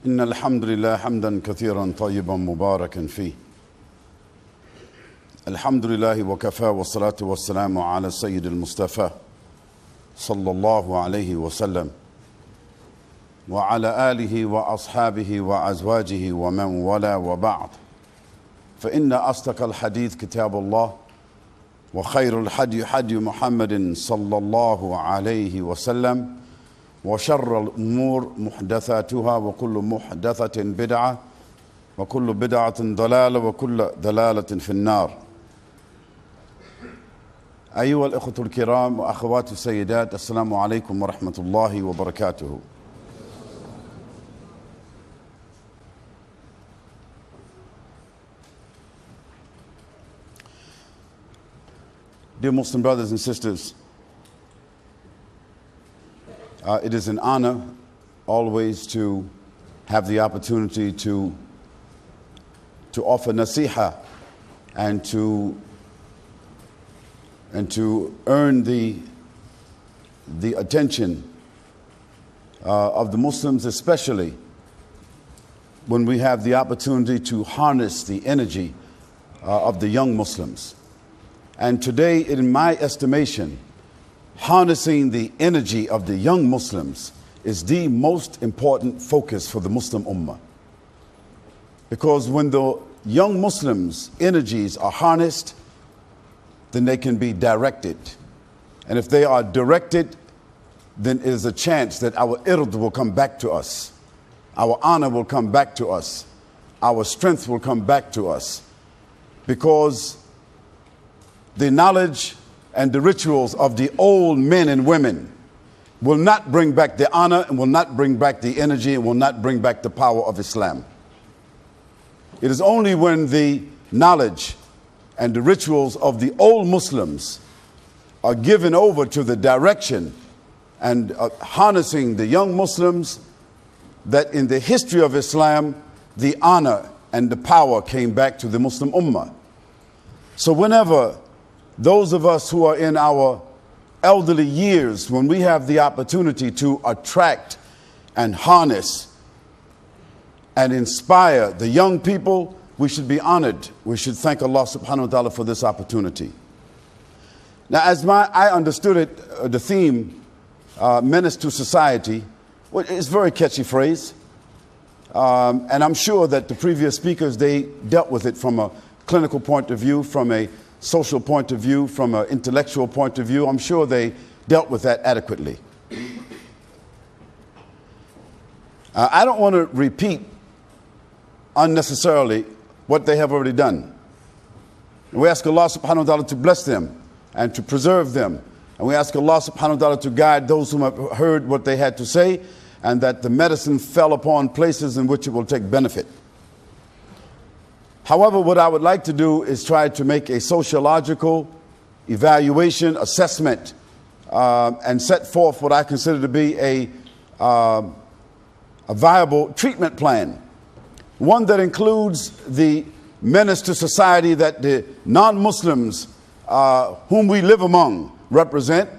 إن الحمد لله حمدا كثيرا طيبا مباركا فيه. الحمد لله وكفى والصلاة والسلام على السيد المصطفى صلى الله عليه وسلم وعلى آله وأصحابه وأزواجه ومن ولا وبعد. فإن أصدق الحديث كتاب الله وخير الحدي حدي محمد صلى الله عليه وسلم وشر الأمور محدثاتها وكل محدثة بدعة وكل بدعة ضلالة وكل ضلالة في النار. أيها الأخوة الكرام وأخوات السيدات، السلام عليكم ورحمة الله وبركاته. Dear Muslim brothers and sisters, it is an honor always to have the opportunity to offer nasiha and to earn the attention of the Muslims, especially when we have the opportunity to harness the energy of the young Muslims. And today, in my estimation, harnessing the energy of the young Muslims is the most important focus for the Muslim Ummah. Because when the young Muslims' energies are harnessed, then they can be directed. And if they are directed, then it is a chance that our ird will come back to us. Our honor will come back to us. Our strength will come back to us. Because the knowledge and the rituals of the old men and women will not bring back the honor and will not bring back the energy and will not bring back the power of Islam. It is only when the knowledge and the rituals of the old Muslims are given over to the direction and harnessing the young Muslims that in the history of Islam, the honor and the power came back to the Muslim Ummah. So whenever those of us who are in our elderly years, when we have the opportunity to attract and harness and inspire the young people, we should be honored. We should thank Allah subhanahu wa ta'ala for this opportunity. Now, as I understood it, the theme, Menace to Society, well, it's a very catchy phrase. And I'm sure that the previous speakers, they dealt with it from a clinical point of view, from a social point of view, from an intellectual point of view. I'm sure they dealt with that adequately. I don't want to repeat unnecessarily what they have already done. We ask Allah subhanahu wa ta'ala to bless them and to preserve them. And we ask Allah subhanahu wa ta'ala to guide those who have heard what they had to say, and that the medicine fell upon places in which it will take benefit. However, what I would like to do is try to make a sociological evaluation, assessment, and set forth what I consider to be a viable treatment plan. One that includes the menace to society that the non-Muslims whom we live among represent,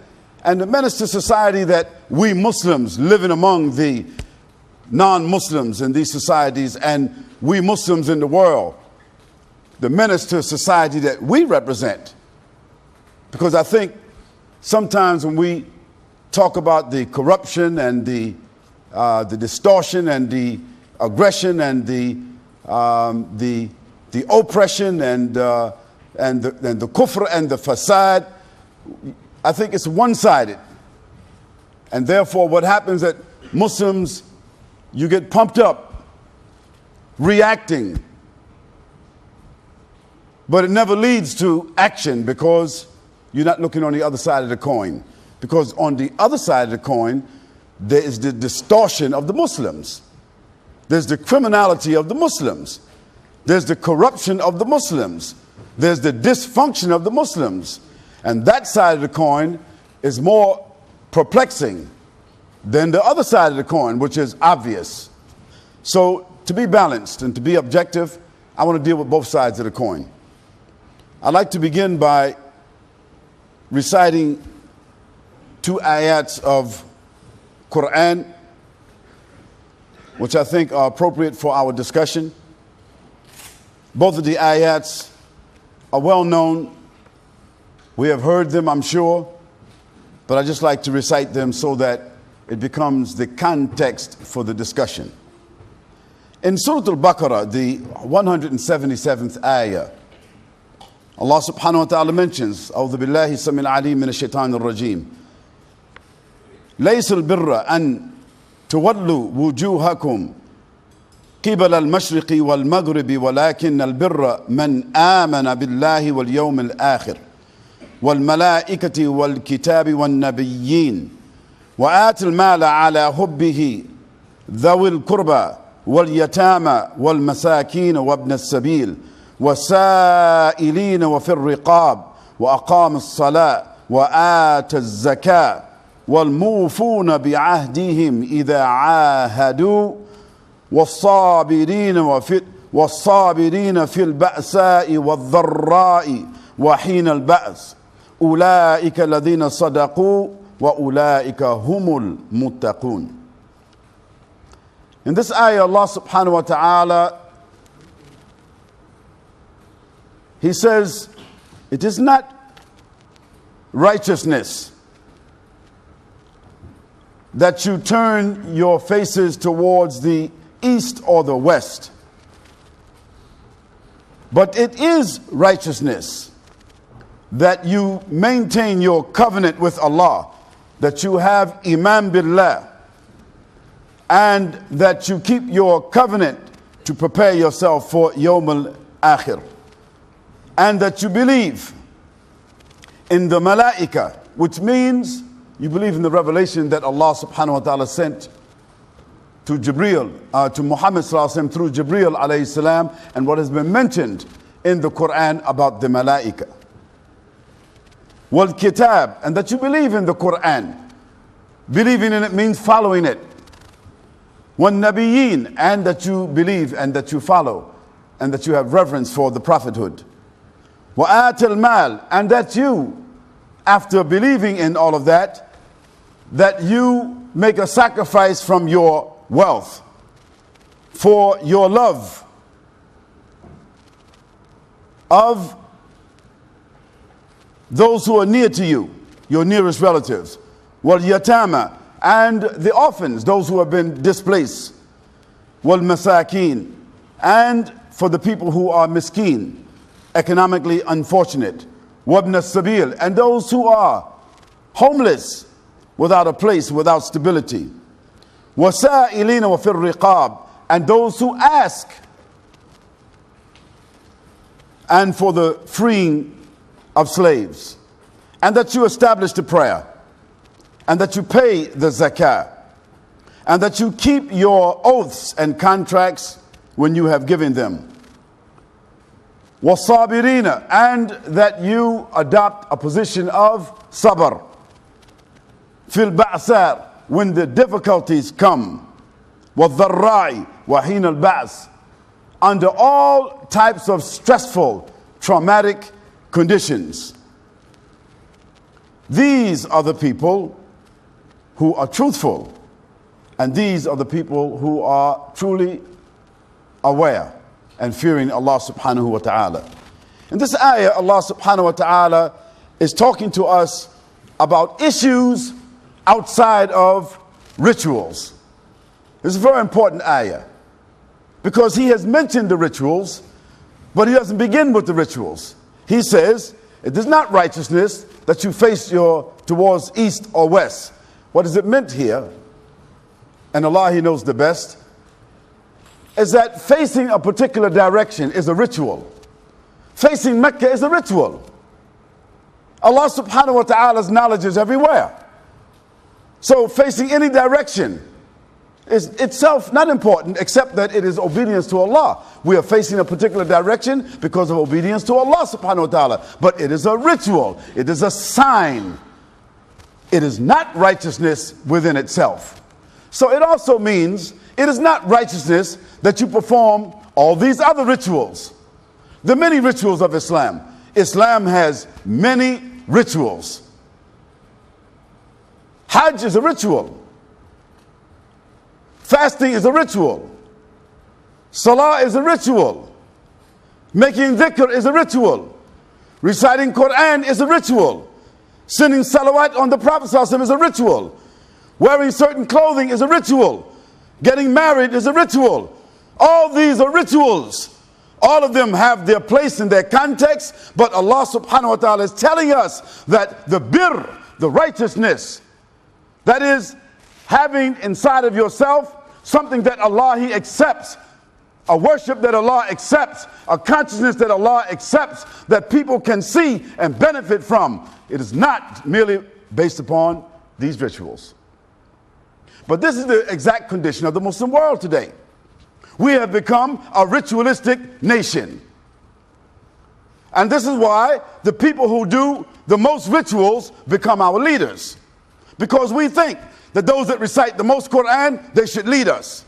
and the menace to society that we Muslims living among the non-Muslims in these societies and we Muslims in the world, the menace to society that we represent. Because I think sometimes when we talk about the corruption and the distortion and the aggression and the oppression and the kufr and the fasad, I think it's one-sided. And therefore what happens that Muslims, you get pumped up, reacting, but it never leads to action because you're not looking on the other side of the coin. Because on the other side of the coin, there is the distortion of the Muslims. There's the criminality of the Muslims. There's the corruption of the Muslims. There's the dysfunction of the Muslims. And that side of the coin is more perplexing than the other side of the coin, which is obvious. So to be balanced and to be objective, I want to deal with both sides of the coin. I'd like to begin by reciting 2 ayats of Qur'an which I think are appropriate for our discussion. Both of the ayats are well known. We have heard them, I'm sure, but I just like to recite them so that it becomes the context for the discussion. In Surah Al-Baqarah, the 177th ayah, Allah subhanahu wa ta'ala mentions, أعوذ بالله السميع العليم من الشيطان الرجيم ليس البر أن تولوا وجوهكم قبل المشرق والمغرب ولكن البر من آمن بالله واليوم الآخر والملائكة والكتاب والنبيين وآت المال على حبه ذوي القربى واليتامى والمساكين وابن السبيل والسائلين وفي الرقاب وأقام الصلاة وآت الزكاة والموفون بعهدهم إذا عاهدوا والصابرين في البأساء والضراء وحين البأس أولئك الذين صدقوا وأولئك هم المتقون. In this ayah, Allah subhanahu wa ta'ala, He says, it is not righteousness that you turn your faces towards the east or the west, but it is righteousness that you maintain your covenant with Allah, that you have Iman Billah, and that you keep your covenant to prepare yourself for Yawm al-Akhir, and that you believe in the Malaika, which means you believe in the revelation that Allah subhanahu wa ta'ala sent to Jibreel, to Muhammad sallallahu alaihi wasallam through Jibreel alayhi salam, and what has been mentioned in the Quran about the Malaika. Wal Kitab, and that you believe in the Quran. Believing in it means following it. Wan Nabiyyin, and that you believe and that you follow and that you have reverence for the prophethood. Wa atal mal, and that you, after believing in all of that, that you make a sacrifice from your wealth for your love of those who are near to you, your nearest relatives. Wal yatama, and the orphans, those who have been displaced. Wal masakin, and for the people who are miskeen, economically unfortunate. Wabna sabil, and those who are homeless, without a place, without stability. Wasa'ilina wa fir riqab, and those who ask, and for the freeing of slaves. And that you establish the prayer, and that you pay the zakah, and that you keep your oaths and contracts when you have given them. Wasabirina, and that you adopt a position of sabr. Fil ba'sar, when the difficulties come. Wadharra'i wa hina al-ba's, under all types of stressful, traumatic conditions. These are the people who are truthful, and these are the people who are truly aware and fearing Allah subhanahu wa ta'ala. In this ayah, Allah subhanahu wa ta'ala is talking to us about issues outside of rituals. This is a very important ayah, because He has mentioned the rituals, but He doesn't begin with the rituals. He says, it is not righteousness that you face towards east or west. What is it meant here? And Allah, He knows the best, is that facing a particular direction is a ritual. Facing Mecca is a ritual. Allah subhanahu wa ta'ala's knowledge is everywhere. So facing any direction is itself not important, except that it is obedience to Allah. We are facing a particular direction because of obedience to Allah subhanahu wa ta'ala. But it is a ritual. It is a sign. It is not righteousness within itself. So it also means it is not righteousness that you perform all these other rituals. The many rituals of Islam. Islam has many rituals. Hajj is a ritual. Fasting is a ritual. Salah is a ritual. Making dhikr is a ritual. Reciting Qur'an is a ritual. Sending salawat on the Prophet ﷺ is a ritual. Wearing certain clothing is a ritual. Getting married is a ritual. All these are rituals. All of them have their place in their context, but Allah subhanahu wa ta'ala is telling us that the birr, the righteousness, that is having inside of yourself something that Allah He accepts, a worship that Allah accepts, a consciousness that Allah accepts, that people can see and benefit from. It is not merely based upon these rituals. But this is the exact condition of the Muslim world today. We have become a ritualistic nation. And this is why the people who do the most rituals become our leaders. Because we think that those that recite the most Qur'an, they should lead us.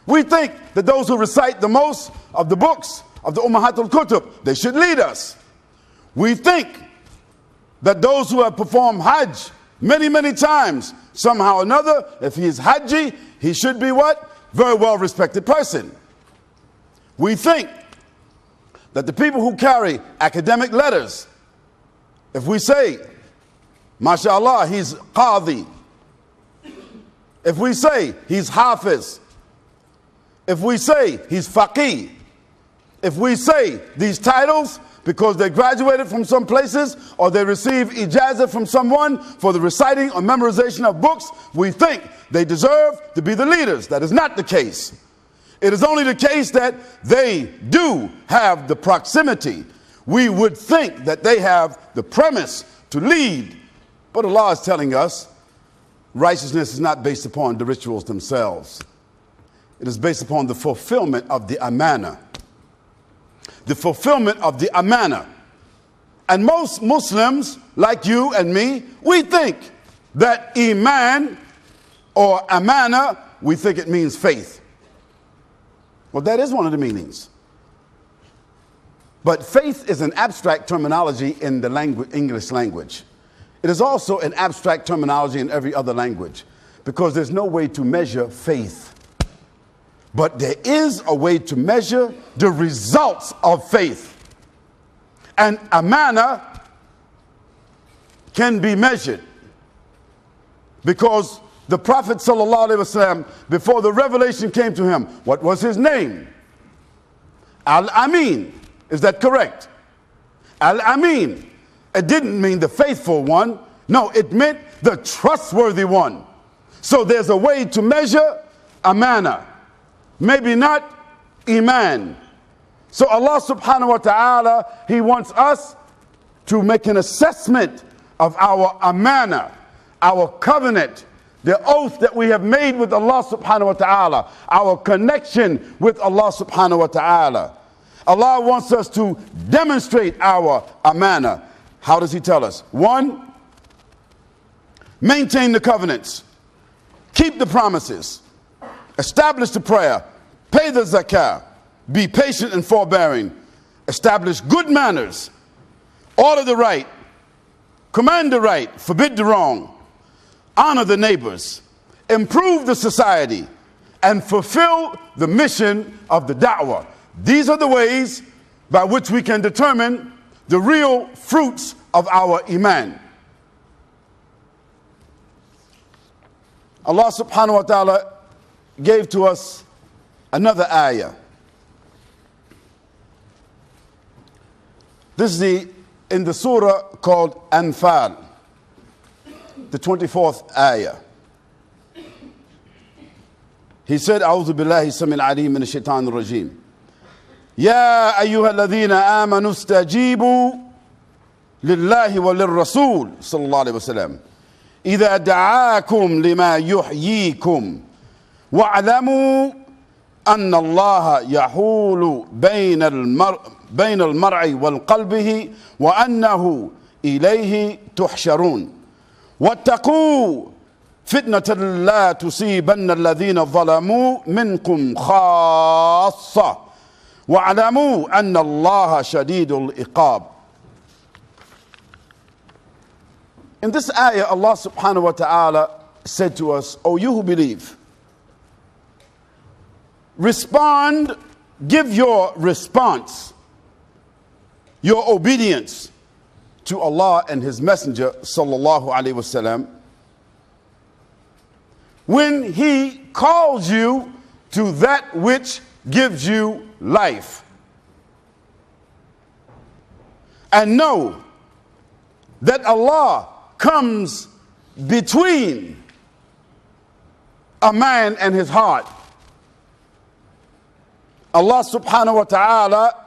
We think that those who recite the most of the books of the Ummahatul Kutub, they should lead us. We think that those who have performed Hajj many, many times, somehow or another, if he is Hajji, he should be what? Very well respected person. We think that the people who carry academic letters, if we say, MashaAllah, he's Qadi, if we say he's Hafiz, if we say he's Faqih, if we say these titles because they graduated from some places or they receive ijazah from someone for the reciting or memorization of books, we think they deserve to be the leaders. That is not the case. It is only the case that they do have the proximity. We would think that they have the premise to lead. But Allah is telling us righteousness is not based upon the rituals themselves. It is based upon the fulfillment of the amana. The fulfillment of the amana. And most Muslims, like you and me, we think that iman or amana, we think it means faith. Well, that is one of the meanings. But faith is an abstract terminology in the English language. It is also an abstract terminology in every other language, because there's no way to measure faith. But there is a way to measure the results of faith. And amana can be measured, because the Prophet ﷺ, before the revelation came to him, what was his name? Al-Amin. Is that correct? Al-Amin. It didn't mean the faithful one. No, it meant the trustworthy one. So there's a way to measure amana. Maybe not iman. So Allah subhanahu wa ta'ala, He wants us to make an assessment of our amana, our covenant, the oath that we have made with Allah subhanahu wa ta'ala, our connection with Allah subhanahu wa ta'ala. Allah wants us to demonstrate our amana. How does He tell us? 1, maintain the covenants, keep the promises, establish the prayer, pay the zakah, be patient and forbearing, establish good manners, order the right, command the right, forbid the wrong, honor the neighbors, improve the society, and fulfill the mission of the da'wah. These are the ways by which we can determine the real fruits of our iman. Allah subhanahu wa ta'ala gave to us another ayah. This is in the surah called Anfal, the 24th ayah. He said, أعوذ بالله السميع العليم من الشيطان الرجيم. يا أيها الذين آمنوا استجيبوا لله وللرسول صلى الله عليه وسلم إذا دعاكم لما يحييكم واعلموا أن الله يحول بين المرء وقلبه وأنه إليه تحشرون واتقوا فتنة لا تصيبن الذين ظلموا منكم خاصة واعلموا أن الله شديد العقاب. In this ayah, Allah subhanahu wa ta'ala said to us, O you who believe, respond, give your response, your obedience to Allah and His Messenger sallallahu alaihi wasallam when He calls you to that which gives you life. And know that Allah comes between a man and his heart. Allah subhanahu wa ta'ala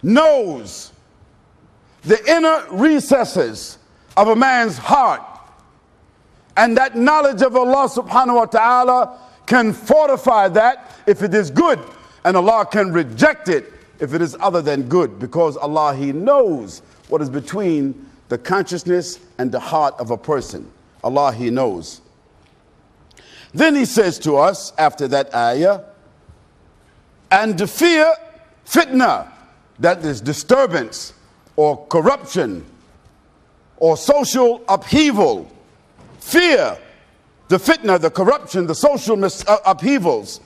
knows the inner recesses of a man's heart, and that knowledge of Allah subhanahu wa ta'ala can fortify that if it is good, and Allah can reject it if it is other than good, because Allah, He knows what is between the consciousness and the heart of a person. Allah, He knows. Then He says to us after that ayah, and to fear fitna, that is disturbance or corruption or social upheaval. Fear the fitna, the corruption, the social upheavals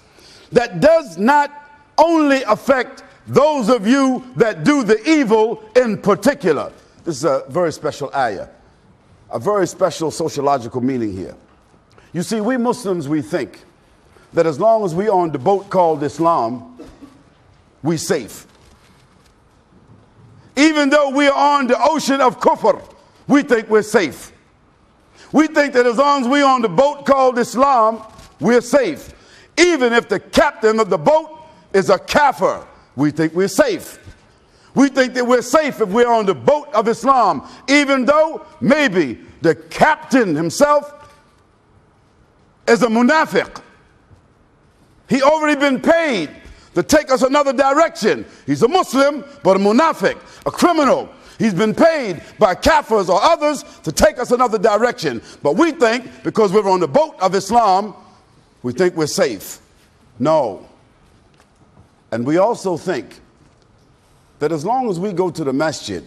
that does not only affect those of you that do the evil in particular. This is a very special ayah, a very special sociological meaning here. You see, we Muslims, we think that as long as we are on the boat called Islam, we safe. Even though we are on the ocean of kufr, we think we're safe. We think that as long as we're on the boat called Islam, we're safe. Even if the captain of the boat is a kafir, we think we're safe. We think that we're safe if we're on the boat of Islam, even though maybe the captain himself is a munafiq. He already been paid to take us another direction. He's a Muslim, but a munafiq, a criminal. He's been paid by kafirs or others to take us another direction. But we think because we're on the boat of Islam, we think we're safe. No. And we also think that as long as we go to the masjid,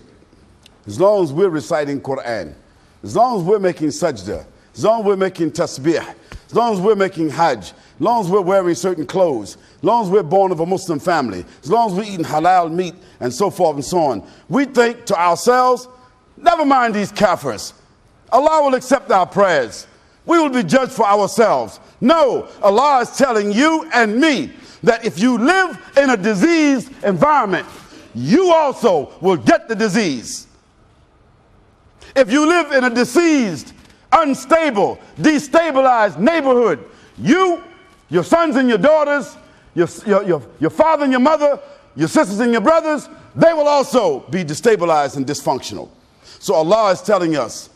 as long as we're reciting Qur'an, as long as we're making sajda, as long as we're making tasbih, as long as we're making hajj, as long as we're wearing certain clothes, as long as we're born of a Muslim family, as long as we're eating halal meat and so forth and so on, we think to ourselves, never mind these kafirs. Allah will accept our prayers. We will be judged for ourselves. No, Allah is telling you and me that if you live in a diseased environment, you also will get the disease. If you live in a diseased, unstable, destabilized neighborhood, you, your sons and your daughters, your father and your mother, your sisters and your brothers, they will also be destabilized and dysfunctional. So Allah is telling us,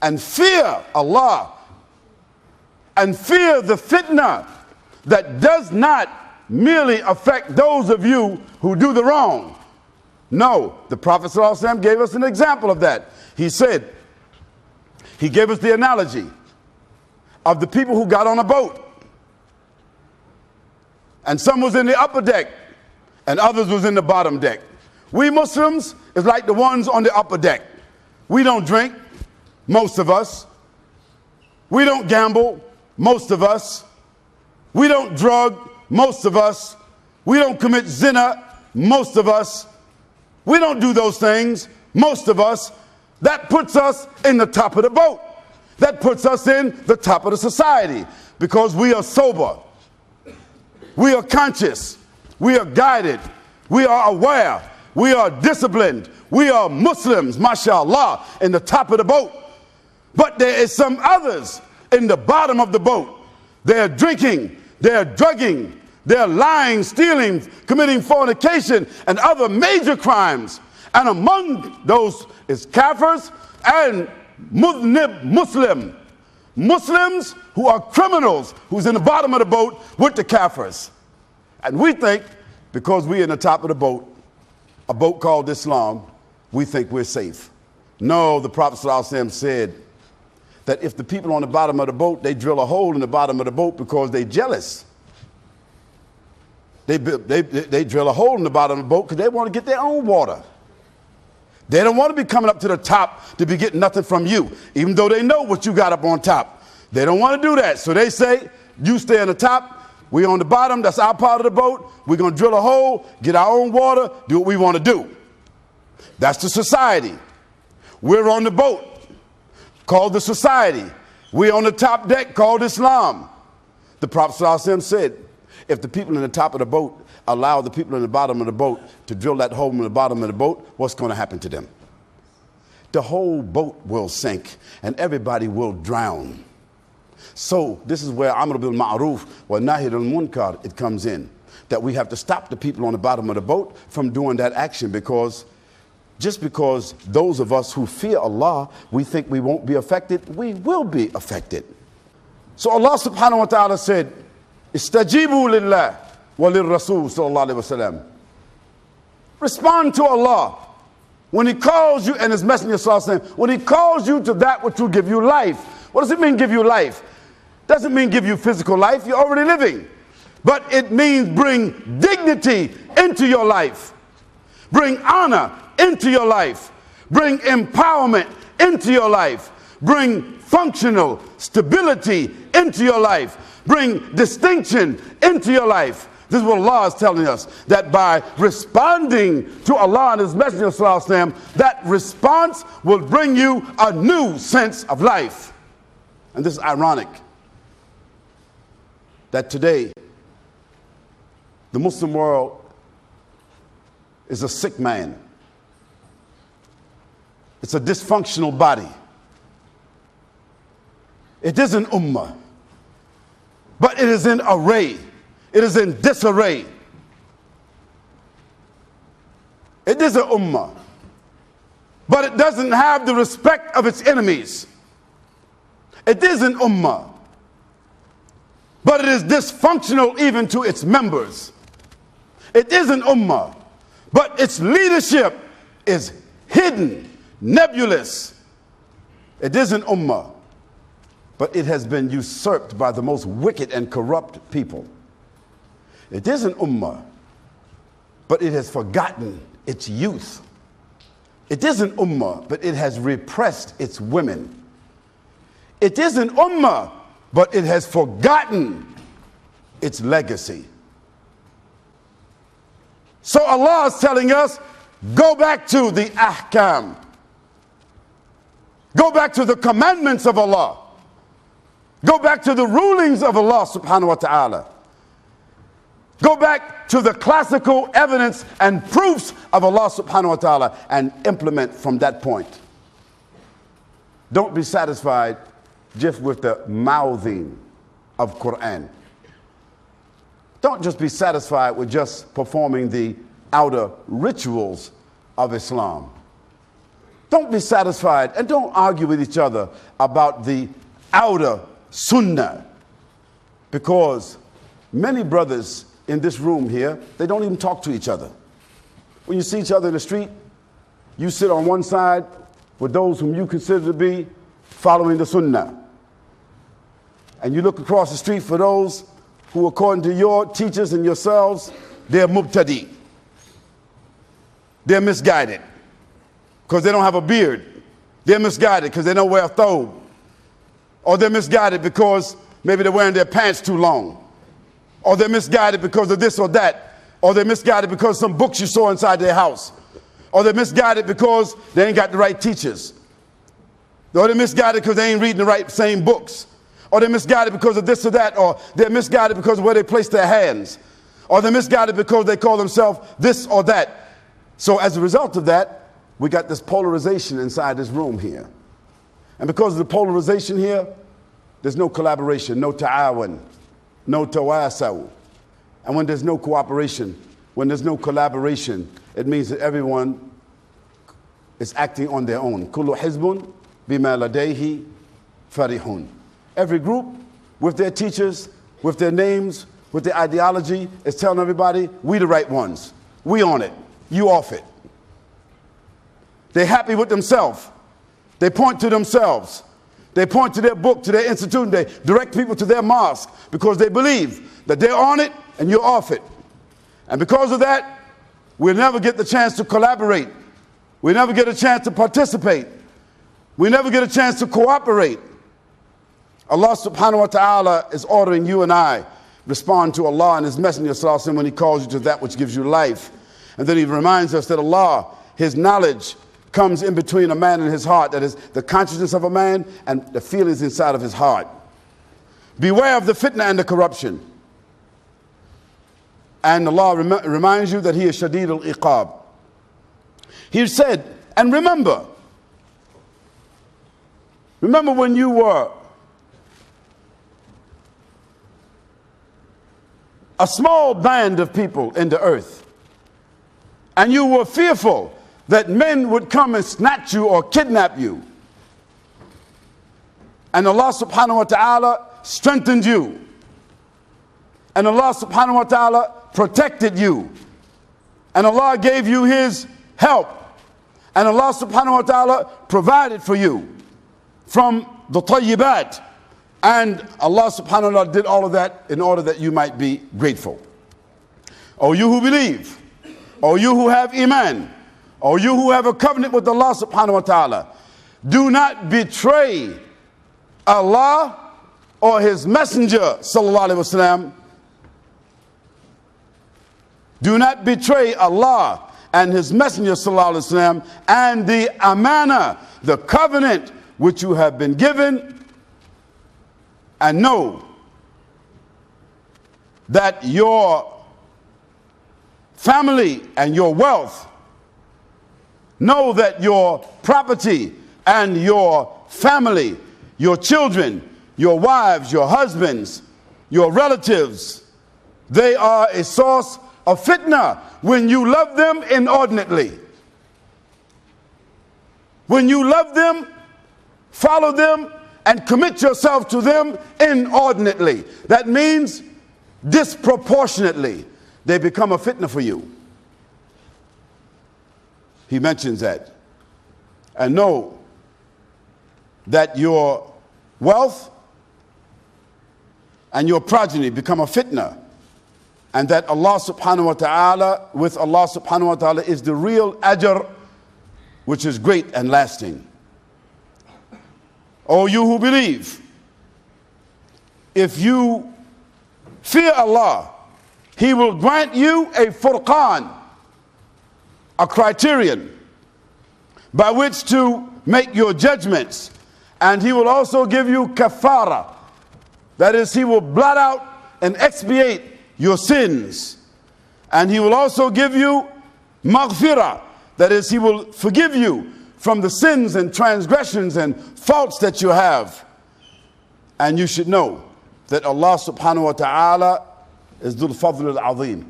and fear Allah, and fear the fitna that does not merely affect those of you who do the wrong. No, the Prophet ﷺ gave us an example of that. He said, he gave us the analogy of the people who got on a boat. And some was in the upper deck and others was in the bottom deck. We Muslims is like the ones on the upper deck. We don't drink, most of us. We don't gamble, most of us. We don't drug, most of us. We don't commit zina, most of us. We don't do those things, most of us. That puts us in the top of the boat. That puts us in the top of the society because we are sober. We are conscious. We are guided. We are aware. We are disciplined. We are Muslims, mashallah, in the top of the boat. But there is some others in the bottom of the boat. They are drinking. They are drugging. They are lying, stealing, committing fornication, and other major crimes. And among those is kafirs and Muslim. Muslims who are criminals, who's in the bottom of the boat with the kafirs. And we think, because we're in the top of the boat, a boat called Islam, we think we're safe. No, the Prophet ﷺ said that if the people on the bottom of the boat, they drill a hole in the bottom of the boat because they're jealous. They drill a hole in the bottom of the boat because they want to get their own water. They don't want to be coming up to the top to be getting nothing from you, even though they know what you got up on top. They don't want to do that. So they say, you stay on the top, We on the bottom, that's our part of the boat. We're going to drill a hole, get our own water, do what we want to do. That's the society. We're on the boat, called the society. We're on the top deck, called Islam. The Prophet ﷺ said, if the people in the top of the boat allow the people in the bottom of the boat to drill that hole in the bottom of the boat, what's going to happen to them? The whole boat will sink and everybody will drown. So this is where Amr bil Ma'ruf wa Nahy al Munkar, it comes in. That we have to stop the people on the bottom of the boat from doing that action, because just because those of us who fear Allah, we think we won't be affected, we will be affected. So Allah subhanahu wa ta'ala said, Istajibu lillah wa lirrasul sallallahu alayhi wa sallam. Respond to Allah when He calls you, and His Messenger sallallahu alayhi wa sallam, when He calls you to that which will give you life. What does it mean, give you life? Doesn't mean give you physical life, you're already living. But it means bring dignity into your life. Bring honor into your life. Bring empowerment into your life. Bring functional stability into your life. Bring distinction into your life. This is what Allah is telling us, that by responding to Allah and His Messenger sallallahu alaihi wasallam, that response will bring you a new sense of life. And this is ironic, that today the Muslim world is a sick man. It's a dysfunctional body. It is an ummah, but it is in array. It is in disarray. It is an ummah, but it doesn't have the respect of its enemies. It is an ummah, but it is dysfunctional even to its members. It is an ummah, but its leadership is hidden, nebulous. It is an ummah, but it has been usurped by the most wicked and corrupt people. It is an ummah, but it has forgotten its youth. It is an ummah, but it has repressed its women. It is an ummah, but it has forgotten its legacy. So Allah is telling us, go back to the ahkam. Go back to the commandments of Allah. Go back to the rulings of Allah subhanahu wa ta'ala. Go back to the classical evidence and proofs of Allah subhanahu wa ta'ala and implement from that point. Don't be satisfied just with the mouthing of Qur'an. Don't just be satisfied with just performing the outer rituals of Islam. Don't be satisfied and don't argue with each other about the outer sunnah, because many brothers in this room here, they don't even talk to each other. When you see each other in the street, you sit on one side with those whom you consider to be following the sunnah, and you look across the street for those who, according to your teachers and yourselves, they're mubtadi. They're misguided because they don't have a beard. They're misguided because they don't wear a thobe. Or they're misguided because maybe they're wearing their pants too long. Or they're misguided because of this or that. Or they're misguided because of some books you saw inside their house. Or they're misguided because they ain't got the right teachers. Or they're misguided because they ain't reading the right same books. Or they're misguided because of this or that. Or they're misguided because of where they place their hands. Or they're misguided because they call themselves this or that. So as a result of that, we got this polarization inside this room here. And because of the polarization here, there's no collaboration, no ta'awan, no tawasaw. And when there's no cooperation, when there's no collaboration, it means that everyone is acting on their own. Kullu hizbun bima ladayhi farihun. Every group with their teachers, with their names, with their ideology is telling everybody, we the right ones. We on it. You off it. They're happy with themselves. They point to themselves. They point to their book, to their institute. They direct people to their mosque because they believe that they're on it and you're off it. And because of that, we'll never get the chance to collaborate. We never get a chance to participate. We never get a chance to cooperate. Allah subhanahu wa ta'ala is ordering you and I respond to Allah and His Messenger sallallahu alaihi wasallam when He calls you to that which gives you life. And then He reminds us that Allah, His knowledge, comes in between a man and his heart. That is the consciousness of a man and the feelings inside of his heart. Beware of the fitna and the corruption. And Allah reminds you that He is Shadid al-Iqab. He said, and remember when you were a small band of people in the earth, and you were fearful that men would come and snatch you or kidnap you. And Allah subhanahu wa ta'ala strengthened you. And Allah subhanahu wa ta'ala protected you. And Allah gave you His help. And Allah subhanahu wa ta'ala provided for you from the tayyibat. And Allah subhanahu wa ta'ala did all of that in order that you might be grateful. O you who believe, O you who have iman, O you who have a covenant with Allah subhanahu wa ta'ala, do not betray Allah or His Messenger sallallahu alaihi wasallam. Do not betray Allah and His Messenger sallallahu alaihi wasallam and the amana, the covenant which you have been given, and know that your family and your wealth, know that your property and your family, your children, your wives, your husbands, your relatives, they are a source of fitna when you love them inordinately. When you love them, follow them, and commit yourself to them inordinately. That means disproportionately. They become a fitna for you. He mentions that. And know that your wealth and your progeny become a fitna. And that Allah subhanahu wa ta'ala, with Allah subhanahu wa ta'ala, is the real ajr, which is great and lasting. O you who believe, if you fear Allah, He will grant you a furqan, a criterion by which to make your judgments. And He will also give you kafara. That is, He will blot out and expiate your sins. And He will also give you maghfirah. That is, He will forgive you from the sins and transgressions and faults that you have. And you should know that Allah subhanahu wa ta'ala is Dhul Fadl al-Azim,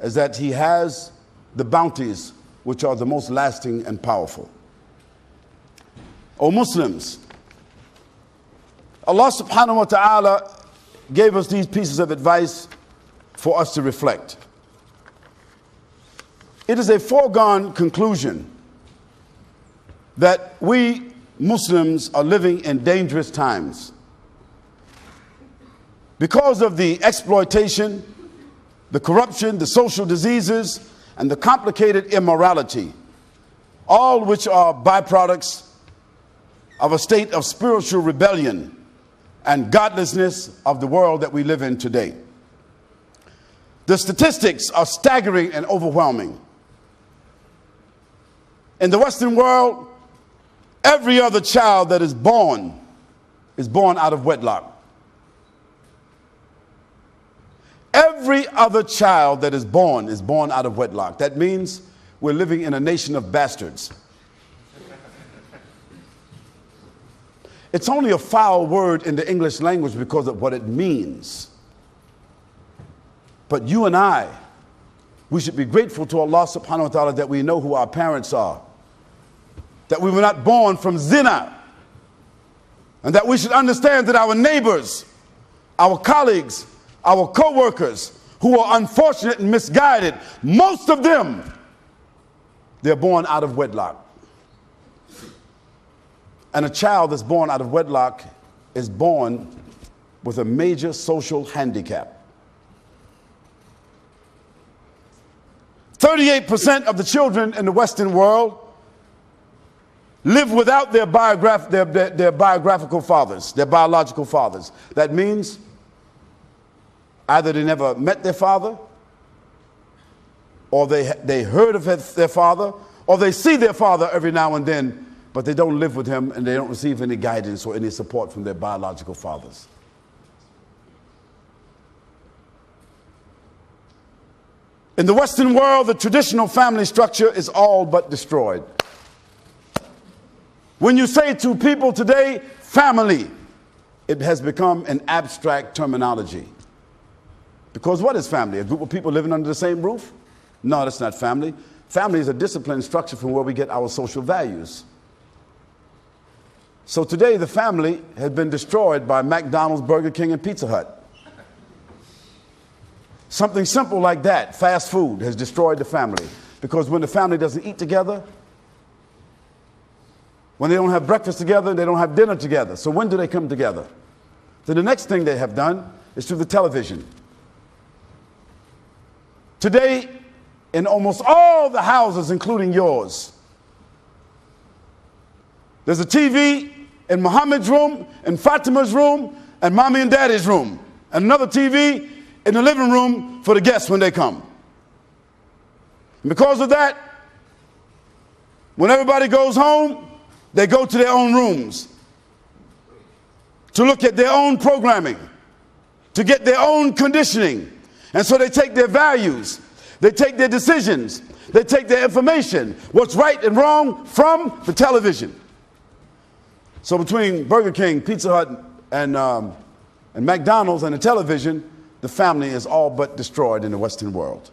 is that He has the bounties which are the most lasting and powerful. O Muslims, Allah subhanahu wa ta'ala gave us these pieces of advice for us to reflect. It is a foregone conclusion that we Muslims are living in dangerous times because of the exploitation, the corruption, the social diseases, and the complicated immorality, all which are byproducts of a state of spiritual rebellion and godlessness of the world that we live in today. The statistics are staggering and overwhelming. In the Western world, every other child that is born out of wedlock. Every other child that is born out of wedlock. That means we're living in a nation of bastards. It's only a foul word in the English language because of what it means. But you and I, we should be grateful to Allah subhanahu wa ta'ala that we know who our parents are. That we were not born from zina. And that we should understand that our neighbors, our colleagues, our co-workers who are unfortunate and misguided, most of them, they're born out of wedlock. And a child that's born out of wedlock is born with a major social handicap. 38% of the children in the Western world live without their biographical fathers, their biological fathers. That means Either they never met their father, or they heard of their father, or they see their father every now and then, but they don't live with him and they don't receive any guidance or any support from their biological fathers. In the Western world, the traditional family structure is all but destroyed. When you say to people today, family, it has become an abstract terminology. Because what is family? A group of people living under the same roof? No, that's not family. Family is a disciplined structure from where we get our social values. So today the family has been destroyed by McDonald's, Burger King, and Pizza Hut. Something simple like that, fast food, has destroyed the family. Because when the family doesn't eat together, when they don't have breakfast together, they don't have dinner together. So when do they come together? Then the next thing they have done is through the television. Today, in almost all the houses, including yours, there's a TV in Muhammad's room, in Fatima's room, and Mommy and Daddy's room. And another TV in the living room for the guests when they come. And because of that, when everybody goes home, they go to their own rooms to look at their own programming, to get their own conditioning. And so they take their values, they take their decisions, they take their information, what's right and wrong, from the television. So between Burger King, Pizza Hut, and McDonald's and the television, the family is all but destroyed in the Western world.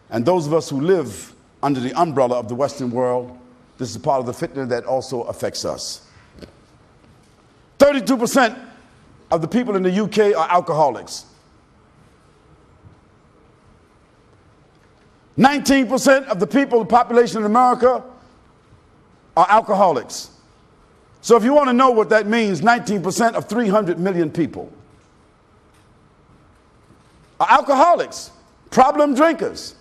And those of us who live under the umbrella of the Western world, this is part of the fitna that also affects us. 32% of the people in the UK are alcoholics. 19% of the people, the population in America, are alcoholics. So if you want to know what that means, 19% of 300 million people are alcoholics, problem drinkers.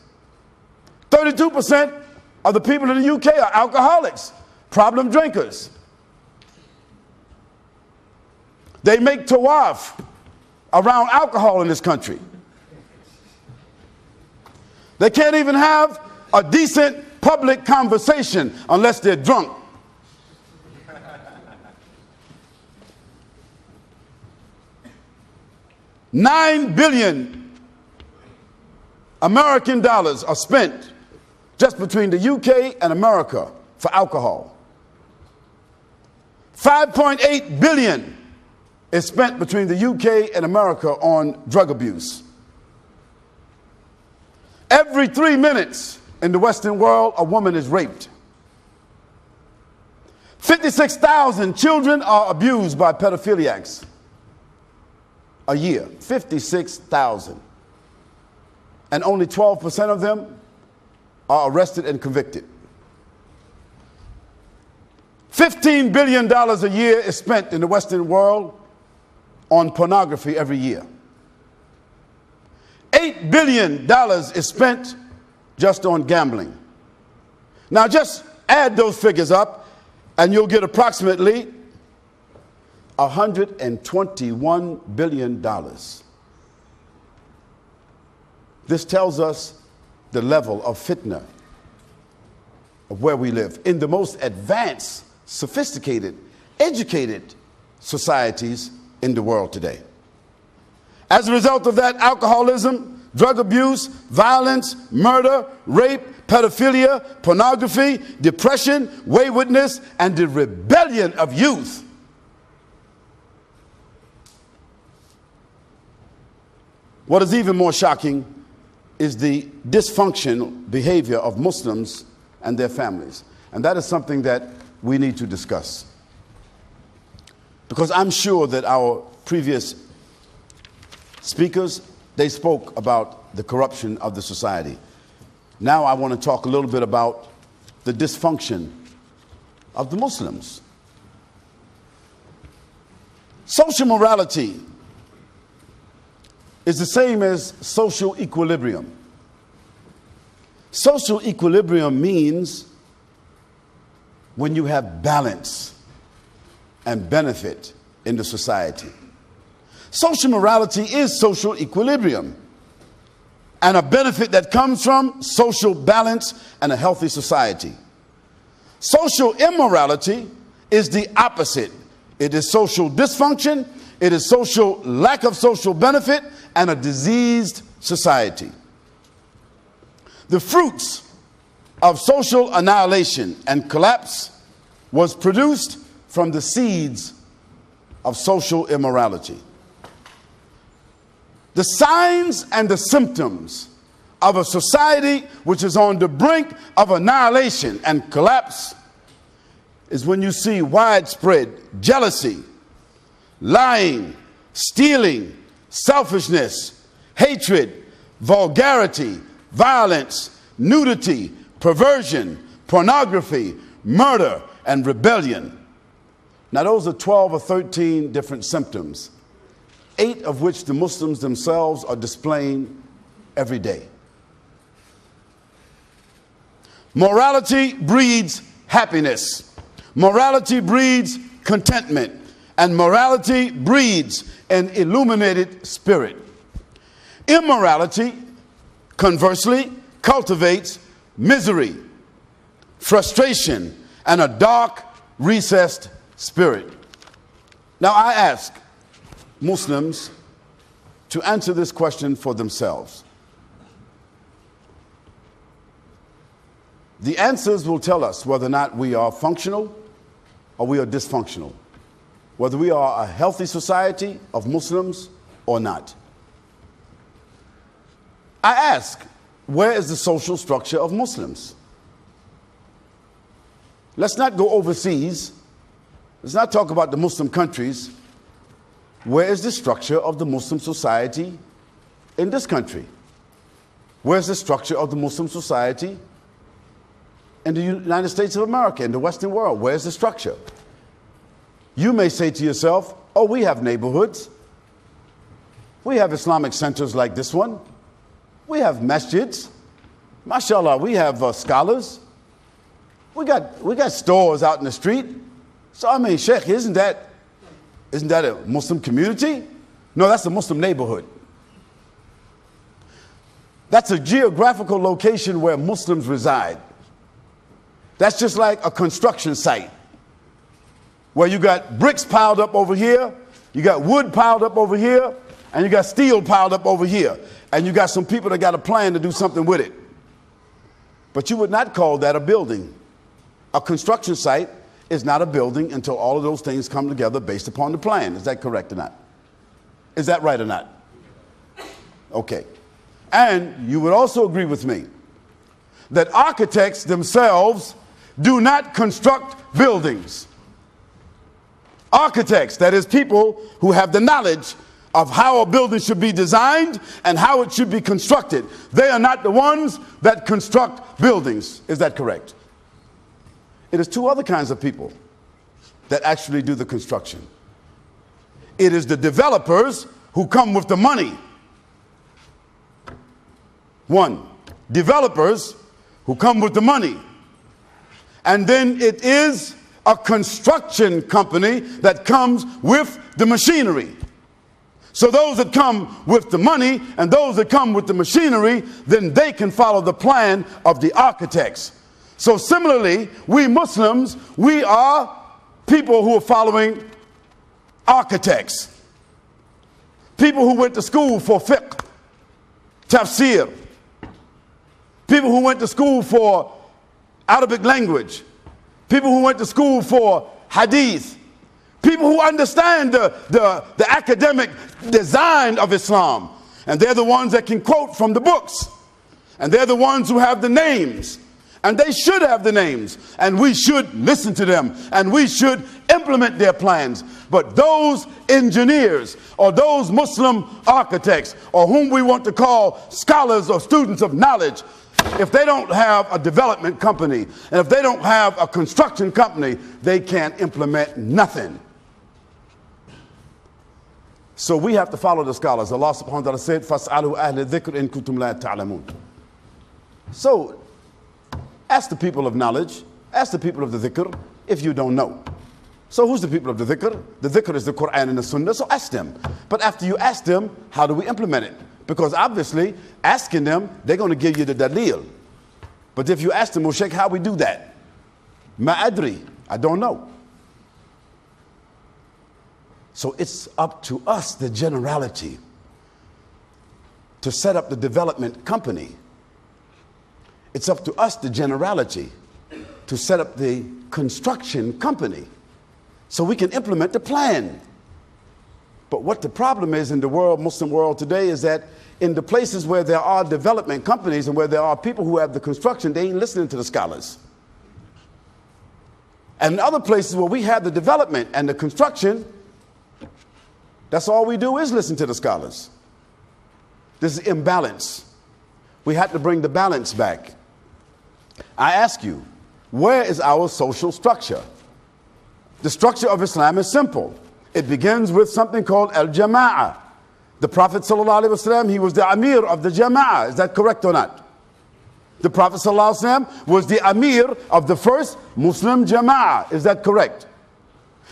32% of the people in the UK are alcoholics, problem drinkers. They make tawaf around alcohol in this country. They can't even have a decent public conversation unless they're drunk. $9 billion American dollars are spent just between the UK and America for alcohol. 5.8 billion is spent between the UK and America on drug abuse. Every 3 minutes in the Western world, a woman is raped. 56,000 children are abused by pedophiliacs a year. 56,000. And only 12% of them are arrested and convicted. $15 billion a year is spent in the Western world on pornography every year. $8 billion is spent just on gambling. Now just add those figures up and you'll get approximately $121 billion. This tells us the level of fitna of where we live. In the most advanced, sophisticated, educated societies in the world today. As a result of that, alcoholism, drug abuse, violence, murder, rape, pedophilia, pornography, depression, waywardness, and the rebellion of youth. What is even more shocking is the dysfunctional behavior of Muslims and their families. And that is something that we need to discuss. Because I'm sure that our previous speakers, they spoke about the corruption of the society. Now I want to talk a little bit about the dysfunction of the Muslims. Social morality is the same as social equilibrium. Social equilibrium means when you have balance and benefit in the society. Social morality is social equilibrium and a benefit that comes from social balance and a healthy society. Social immorality is the opposite. It is social dysfunction, it is social lack of social benefit, and a diseased society. The fruits of social annihilation and collapse was produced from the seeds of social immorality. The signs and the symptoms of a society which is on the brink of annihilation and collapse is when you see widespread jealousy, lying, stealing, selfishness, hatred, vulgarity, violence, nudity, perversion, pornography, murder, and rebellion. Now those are 12 or 13 different symptoms, 8 of which the Muslims themselves are displaying every day. Morality breeds happiness. Morality breeds contentment. And morality breeds an illuminated spirit. Immorality, conversely, cultivates misery, frustration, and a dark, recessed spirit. Now I ask Muslims to answer this question for themselves. The answers will tell us whether or not we are functional or we are dysfunctional, whether we are a healthy society of Muslims or not. I ask, where is the social structure of Muslims? Let's not go overseas. Let's not talk about the Muslim countries. Where is the structure of the Muslim society in this country? Where's the structure of the Muslim society in the United States of America, in the Western world? Where's the structure? You may say to yourself, oh, we have neighborhoods. We have Islamic centers like this one. We have masjids. MashaAllah, we have scholars. We got stores out in the street. So I mean, Sheikh, isn't that a Muslim community? No, that's a Muslim neighborhood. That's a geographical location where Muslims reside. That's just like a construction site where you got bricks piled up over here, you got wood piled up over here, and you got steel piled up over here. And you got some people that got a plan to do something with it. But you would not call that a building. A construction site is not a building until all of those things come together based upon the plan. Is that correct or not? Is that right or not? Okay. And you would also agree with me that architects themselves do not construct buildings. Architects, that is people who have the knowledge of how a building should be designed and how it should be constructed, they are not the ones that construct buildings. Is that correct? It is 2 other kinds of people that actually do the construction. It is the developers who come with the money. 1, developers who come with the money. And then it is a construction company that comes with the machinery. So those that come with the money and those that come with the machinery, then they can follow the plan of the architects. So similarly, we Muslims, we are people who are following architects. People who went to school for fiqh, tafsir. People who went to school for Arabic language. People who went to school for hadith. People who understand the academic design of Islam. And they're the ones that can quote from the books. And they're the ones who have the names. And they should have the names. And we should listen to them. And we should implement their plans. But those engineers or those Muslim architects or whom we want to call scholars or students of knowledge, if they don't have a development company and if they don't have a construction company, they can't implement nothing. So we have to follow the scholars. Allah subhanahu wa ta'ala said, فَاسْأَلُوا أَهْلَ الذِّكْرِ إِن كُنتُمْ لَا تَعْلَمُونَ. So ask the people of knowledge, ask the people of the dhikr if you don't know. So who's the people of the dhikr? The dhikr is the Qur'an and the Sunnah, so ask them. But after you ask them, how do we implement it? Because obviously, asking them, they're going to give you the dalil. But if you ask them, well, Shaykh, how we do that? Ma adri, I don't know. So it's up to us, the generality, to set up the development company. It's up to us, the generality, to set up the construction company so we can implement the plan. But what the problem is in the world, Muslim world today, is that in the places where there are development companies and where there are people who have the construction, they ain't listening to the scholars. And in other places where we have the development and the construction, that's all we do is listen to the scholars. This is imbalance. We have to bring the balance back. I ask you, where is our social structure? The structure of Islam is simple. It begins with something called al-jama'ah. The Prophet ﷺ, he was the Amir of the Jama'ah. Is that correct or not? The Prophet ﷺ was the Amir of the first Muslim Jama'ah. Is that correct?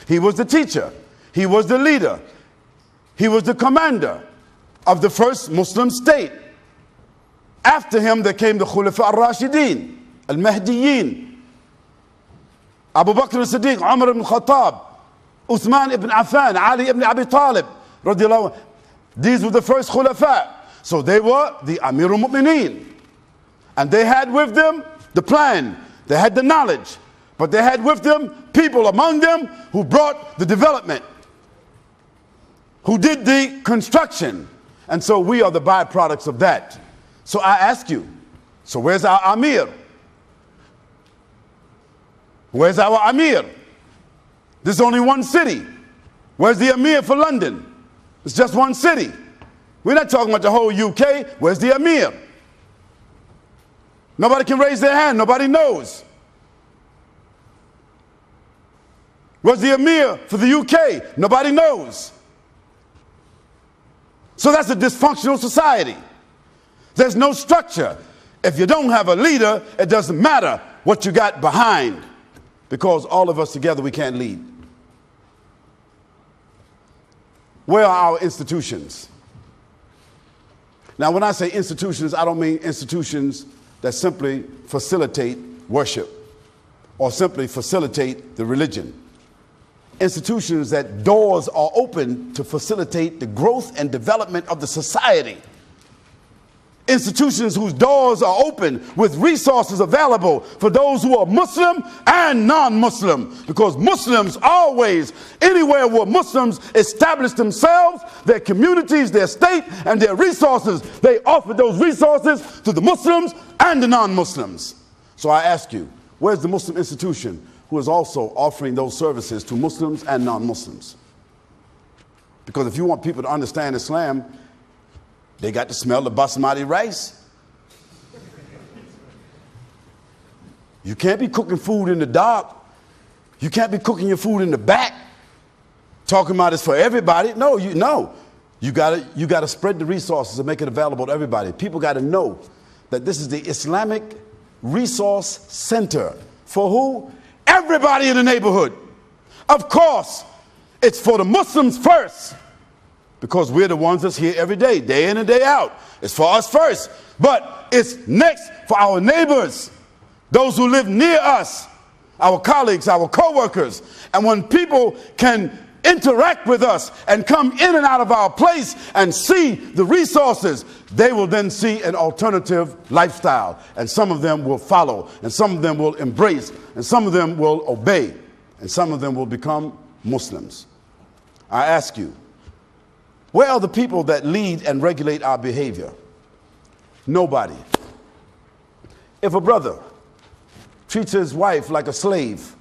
He was the teacher. He was the leader. He was the commander of the first Muslim state. After him there came the Khulafa al-Rashidin, al-Mahdiyin, Abu Bakr al-Siddiq, Umar ibn Khattab, Uthman ibn Affan, Ali ibn Abi Talib, radiallahu anhu. These were the first Khulafa. So they were the Amir al-Mu'mineen. And they had with them the plan. They had the knowledge. But they had with them people among them who brought the development, who did the construction. And so we are the byproducts of that. So I ask you, so where's our Amir? Where's our Amir? There's only one city. Where's the Amir for London? It's just one city. We're not talking about the whole UK. Where's the Amir? Nobody can raise their hand. Nobody knows. Where's the Amir for the UK? Nobody knows. So that's a dysfunctional society. There's no structure. If you don't have a leader, it doesn't matter what you got behind, because all of us together, we can't lead. Where are our institutions? Now, when I say institutions, I don't mean institutions that simply facilitate worship or simply facilitate the religion. Institutions that doors are open to facilitate the growth and development of the society. Institutions whose doors are open with resources available for those who are Muslim and non-Muslim. Because Muslims always, anywhere where Muslims establish themselves, their communities, their state, and their resources, they offer those resources to the Muslims and the non-Muslims. So I ask you, where's the Muslim institution who is also offering those services to Muslims and non-Muslims? Because if you want people to understand Islam, they got to smell the basmati rice. You can't be cooking food in the dark. You can't be cooking your food in the back, talking about it's for everybody. No, you gotta spread the resources and make it available to everybody. People got to know that this is the Islamic Resource Center. For who? Everybody in the neighborhood. Of course, it's for the Muslims first, because we're the ones that's here every day in and day out. It's for us first, but it's next for our neighbors, those who live near us, our colleagues, our co-workers. And when people can interact with us and come in and out of our place and see the resources, they will then see an alternative lifestyle. And some of them will follow, and some of them will embrace, and some of them will obey, and some of them will become Muslims. I ask you, where are the people that lead and regulate our behavior? Nobody. If a brother treats his wife like a slave,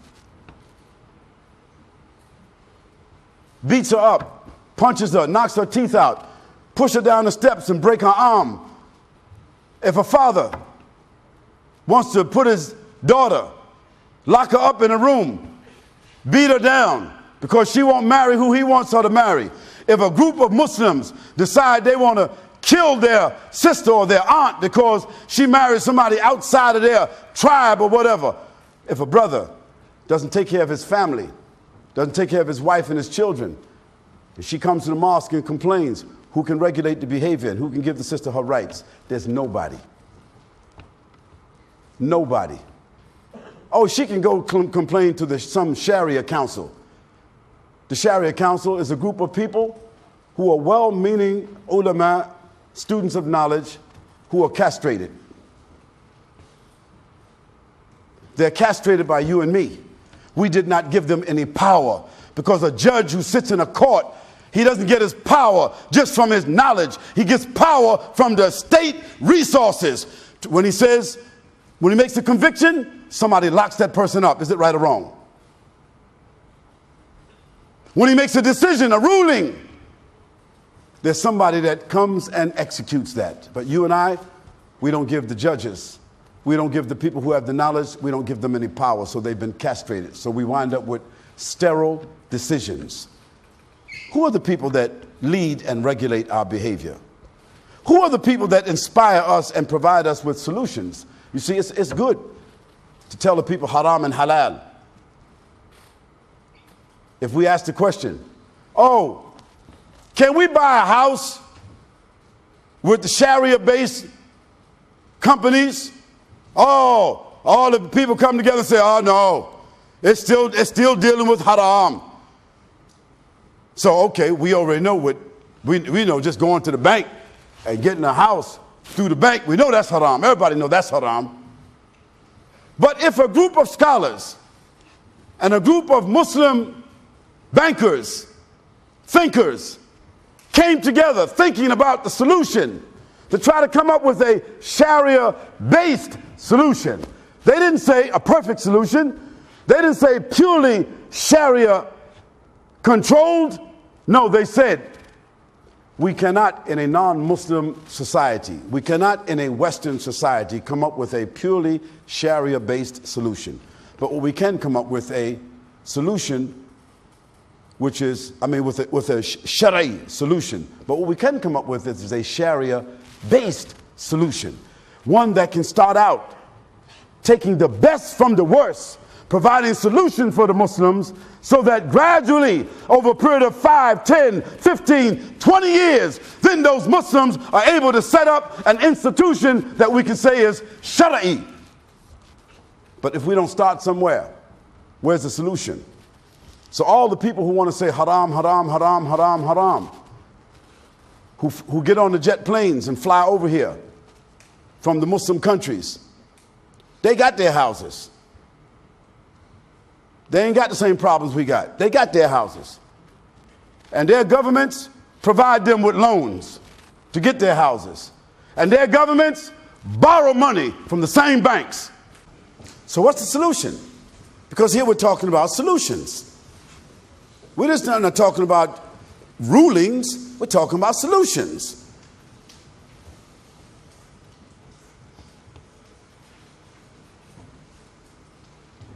beats her up, punches her, knocks her teeth out, push her down the steps and break her arm. If a father wants to put his daughter, lock her up in a room, beat her down because she won't marry who he wants her to marry. If a group of Muslims decide they want to kill their sister or their aunt because she married somebody outside of their tribe or whatever, if a brother doesn't take care of his family, doesn't take care of his wife and his children, and she comes to the mosque and complains, who can regulate the behavior and who can give the sister her rights? There's nobody. Nobody. Oh, she can go complain to some Sharia council. The Sharia council is a group of people who are well-meaning ulama, students of knowledge, who are castrated. They're castrated by you and me. We did not give them any power, because a judge who sits in a court, he doesn't get his power just from his knowledge. He gets power from the state resources. When he makes a conviction, somebody locks that person up. Is it right or wrong? When he makes a decision, a ruling, there's somebody that comes and executes that. But you and I, we don't give the judges, we don't give the people who have the knowledge, we don't give them any power, so they've been castrated. So we wind up with sterile decisions. Who are the people that lead and regulate our behavior? Who are the people that inspire us and provide us with solutions? You see, it's good to tell the people haram and halal. If we ask the question, oh, can we buy a house with the Sharia-based companies? Oh, all the people come together and say, oh no, it's still dealing with haram. So, okay, we already know what, we know just going to the bank and getting a house through the bank, we know that's haram. Everybody knows that's haram. But if a group of scholars and a group of Muslim bankers, thinkers, came together thinking about the solution to try to come up with a Sharia-based solution. They didn't say a perfect solution. They didn't say purely Sharia-controlled. No, they said, we cannot in a non-Muslim society, we cannot in a Western society come up with a purely Sharia-based solution. But what we can come up with a solution which is, with a Shari solution. But what we can come up with is a Sharia-based solution. One that can start out taking the best from the worst, providing solutions for the Muslims, so that gradually, over a period of 5, 10, 15, 20 years, then those Muslims are able to set up an institution that we can say is Shara'i. But if we don't start somewhere, where's the solution? So all the people who want to say haram, haram, haram, haram, haram, who get on the jet planes and fly over here from the Muslim countries, they got their houses. They ain't got the same problems we got. They got their houses. And their governments provide them with loans to get their houses. And their governments borrow money from the same banks. So what's the solution? Because here we're talking about solutions. We're just not talking about rulings, we're talking about solutions.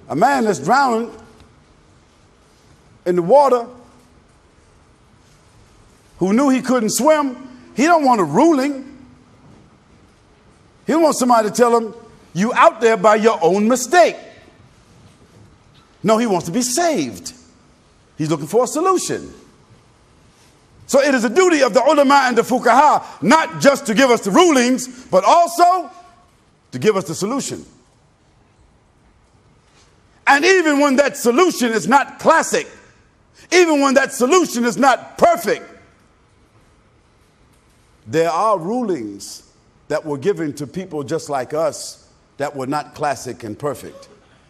A man that's drowning in the water, who knew he couldn't swim, he don't want a ruling. He don't want somebody to tell him, you out there by your own mistake. No, he wants to be saved. He's looking for a solution. So it is a duty of the ulama and the fuqaha not just to give us the rulings, but also to give us the solution. And even when that solution is not classic, even when that solution is not perfect, there are rulings that were given to people just like us that were not classic and perfect,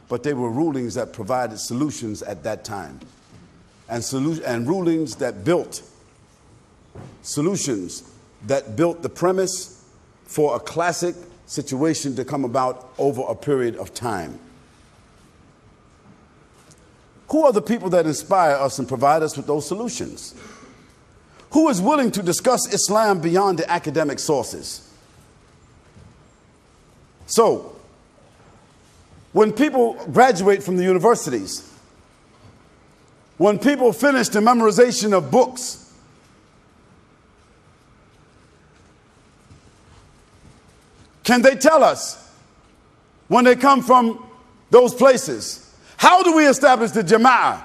but they were rulings that provided solutions at that time. And rulings that built solutions that built the premise for a classic situation to come about over a period of time. Who are the people that inspire us and provide us with those solutions? Who is willing to discuss Islam beyond the academic sources? So, when people graduate from the universities, when people finish the memorization of books, can they tell us, when they come from those places, how do we establish the jama'ah?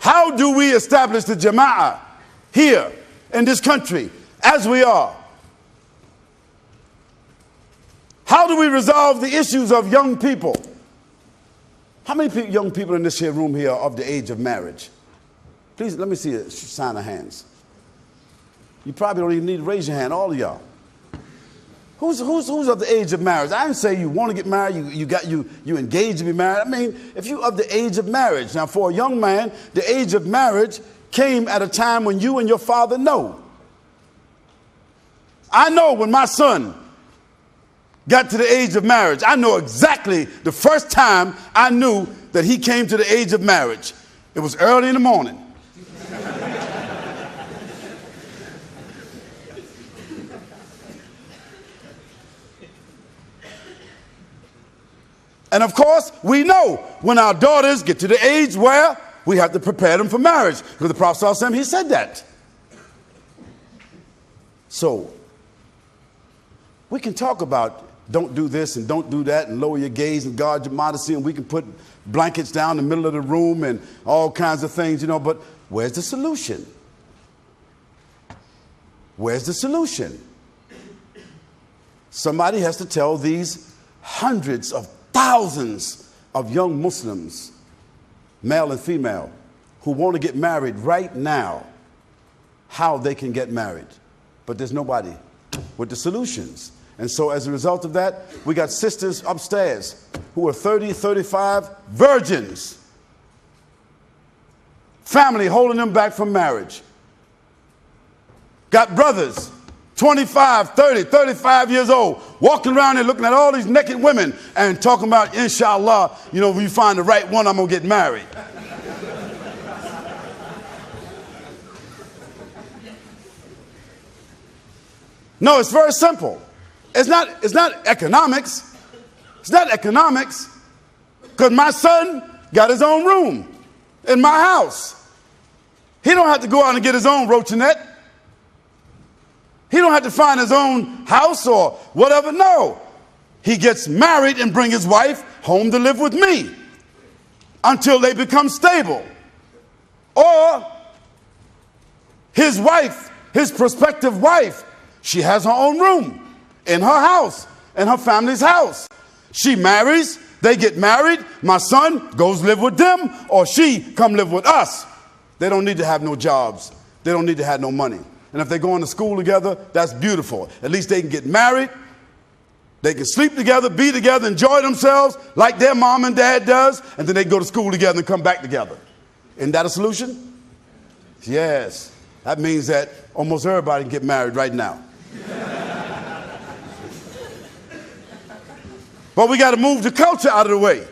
How do we establish the jama'ah here in this country as we are? How do we resolve the issues of young people? How many young people in this here room here are of the age of marriage? Please, let me see a sign of hands. You probably don't even need to raise your hand, all of y'all. Who's of the age of marriage? I didn't say you want to get married, you engaged to be married. I mean, if you're of the age of marriage. Now, for a young man, the age of marriage came at a time when you and your father know. I know when my son got to the age of marriage, I know exactly the first time I knew that he came to the age of marriage. It was early in the morning. And of course, we know when our daughters get to the age where we have to prepare them for marriage. Because the Prophet ﷺ, he said that. So, we can talk about don't do this and don't do that and lower your gaze and guard your modesty, and we can put blankets down in the middle of the room and all kinds of things, you know, but where's the solution? Where's the solution? Somebody has to tell these hundreds of thousands of young Muslims, male and female, who want to get married right now, how they can get married. But there's nobody with the solutions. And so as a result of that, we got sisters upstairs who are 30, 35 virgins. Family holding them back from marriage. Got brothers, 25, 30, 35 years old, walking around there looking at all these naked women and talking about, Insha'Allah, you know, when you find the right one, I'm going to get married. No, it's very simple. It's not economics. It's not economics. Because my son got his own room in my house. He don't have to go out and get his own roach net. He don't have to find his own house or whatever. No. He gets married and bring his wife home to live with me until they become stable. Or his wife, his prospective wife, she has her own room in her house, in her family's house. She marries, they get married, my son goes live with them, or she come live with us. They don't need to have no jobs. They don't need to have no money. And if they're going to school together, that's beautiful. At least they can get married. They can sleep together, be together, enjoy themselves like their mom and dad does, and then they go to school together and come back together. Isn't that a solution? Yes. That means that almost everybody can get married right now. But we got to move the culture out of the way.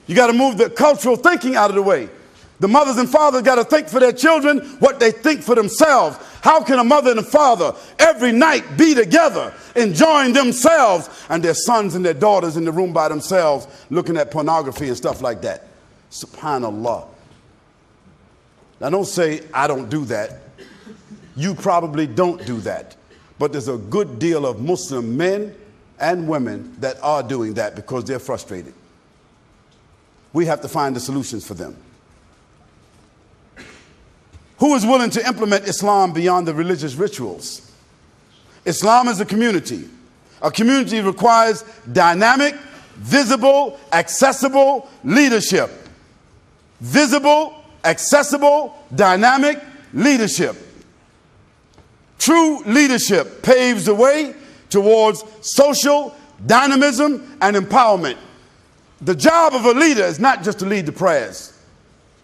You got to move the cultural thinking out of the way. The mothers and fathers got to think for their children what they think for themselves. How can a mother and a father every night be together, enjoying themselves, and their sons and their daughters in the room by themselves, looking at pornography and stuff like that? Subhanallah. Now don't say, I don't do that. You probably don't do that. But there's a good deal of Muslim men and women that are doing that because they're frustrated. We have to find the solutions for them. Who is willing to implement Islam beyond the religious rituals? Islam is a community. A community requires dynamic, visible, accessible leadership. Visible, accessible, dynamic leadership. True leadership paves the way towards social dynamism and empowerment. The job of a leader is not just to lead the prayers.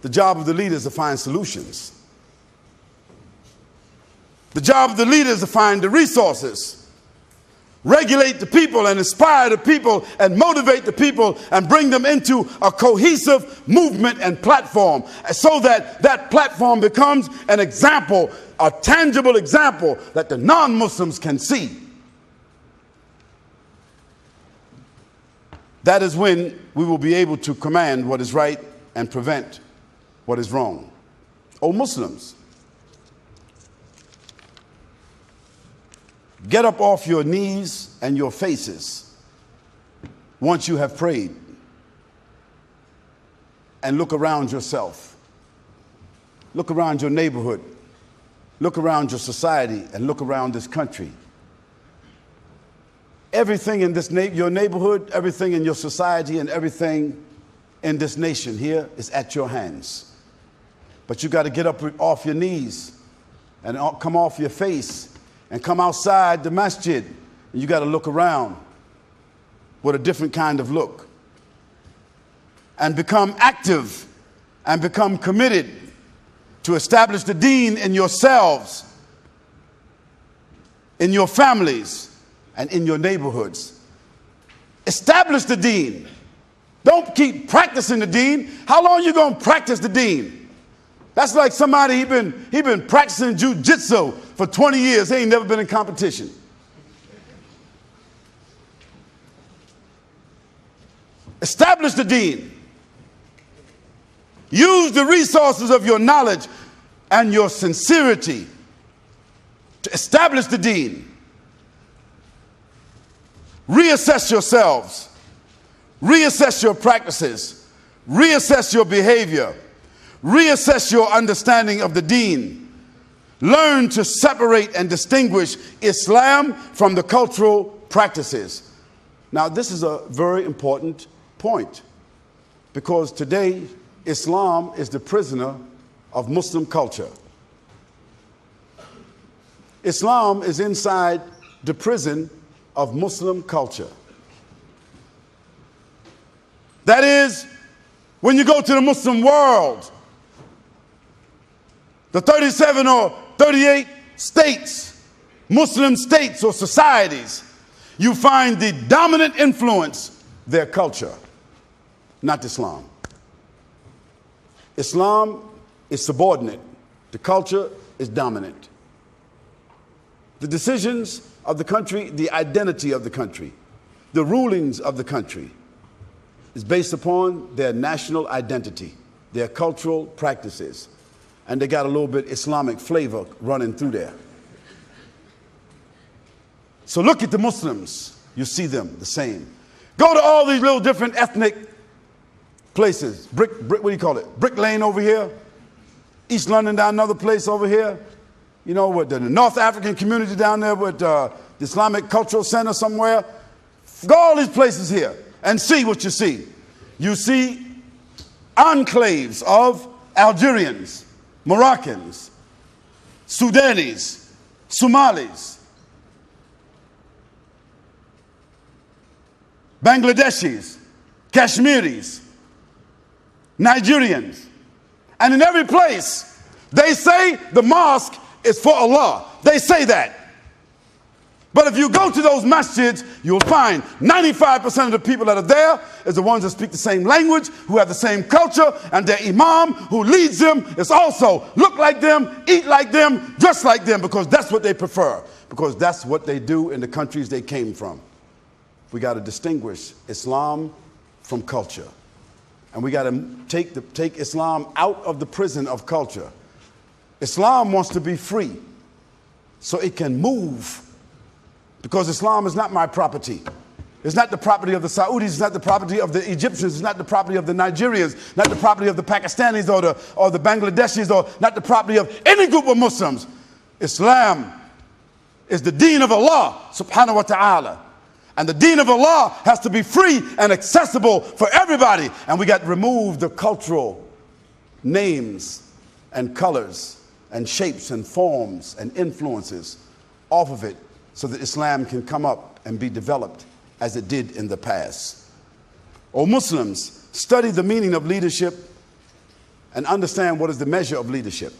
The job of the leader is to find solutions. The job of the leader is to find the resources, regulate the people and inspire the people and motivate the people and bring them into a cohesive movement and platform so that that platform becomes an example, a tangible example that the non-Muslims can see. That is when we will be able to command what is right and prevent what is wrong. O Muslims, get up off your knees and your faces once you have prayed and look around yourself. look around your neighborhood, look around your society, and look around this country. Everything in your neighborhood, everything in your society, and everything in this nation here is at your hands. But you got to get up off your knees and come off your face and come outside the masjid. And you got to look around with a different kind of look and become active and become committed to establish the deen in yourselves, in your families, and in your neighborhoods. Establish the deen. Don't keep practicing the deen. How long are you going to practice the deen? That's like somebody, he been practicing jiu-jitsu for 20 years. He ain't never been in competition. Establish the deen. Use the resources of your knowledge and your sincerity to establish the deen. Reassess yourselves. Reassess your practices. Reassess your behavior. Reassess your understanding of the deen. Learn to separate and distinguish Islam from the cultural practices. Now, this is a very important point, because today Islam is the prisoner of Muslim culture. Islam is inside the prison of Muslim culture. That is, when you go to the Muslim world, the 37 or 38 states, Muslim states or societies, you find the dominant influence their culture, not Islam. Islam is subordinate. The culture is dominant. The decisions of the country, the identity of the country, the rulings of the country is based upon their national identity, their cultural practices. And they got a little bit Islamic flavor running through there. So look at the Muslims. You see them the same. Go to all these little different ethnic places. Brick, what do you call it? Brick Lane over here. East London down another place over here. You know, with the North African community down there with the Islamic Cultural Center somewhere. Go all these places here and see what you see. You see enclaves of Algerians, Moroccans, Sudanese, Somalis, Bangladeshis, Kashmiris, Nigerians. And in every place, they say the mosque is for Allah. They say that. But if you go to those masjids, you'll find 95% of the people that are there is the ones that speak the same language, who have the same culture, and their imam who leads them is also look like them, eat like them, dress like them, because that's what they prefer, because that's what they do in the countries they came from. We got to distinguish Islam from culture. And we got to take Islam out of the prison of culture. Islam wants to be free so it can move, because Islam is not my property. It's not the property of the Saudis. It's not the property of the Egyptians. It's not the property of the Nigerians. Not the property of the Pakistanis or the Bangladeshis, or not the property of any group of Muslims. Islam is the deen of Allah subhanahu wa ta'ala. And the deen of Allah has to be free and accessible for everybody. And we got to remove the cultural names and colors and shapes and forms and influences off of it, so that Islam can come up and be developed as it did in the past. O Muslims, study the meaning of leadership and understand what is the measure of leadership.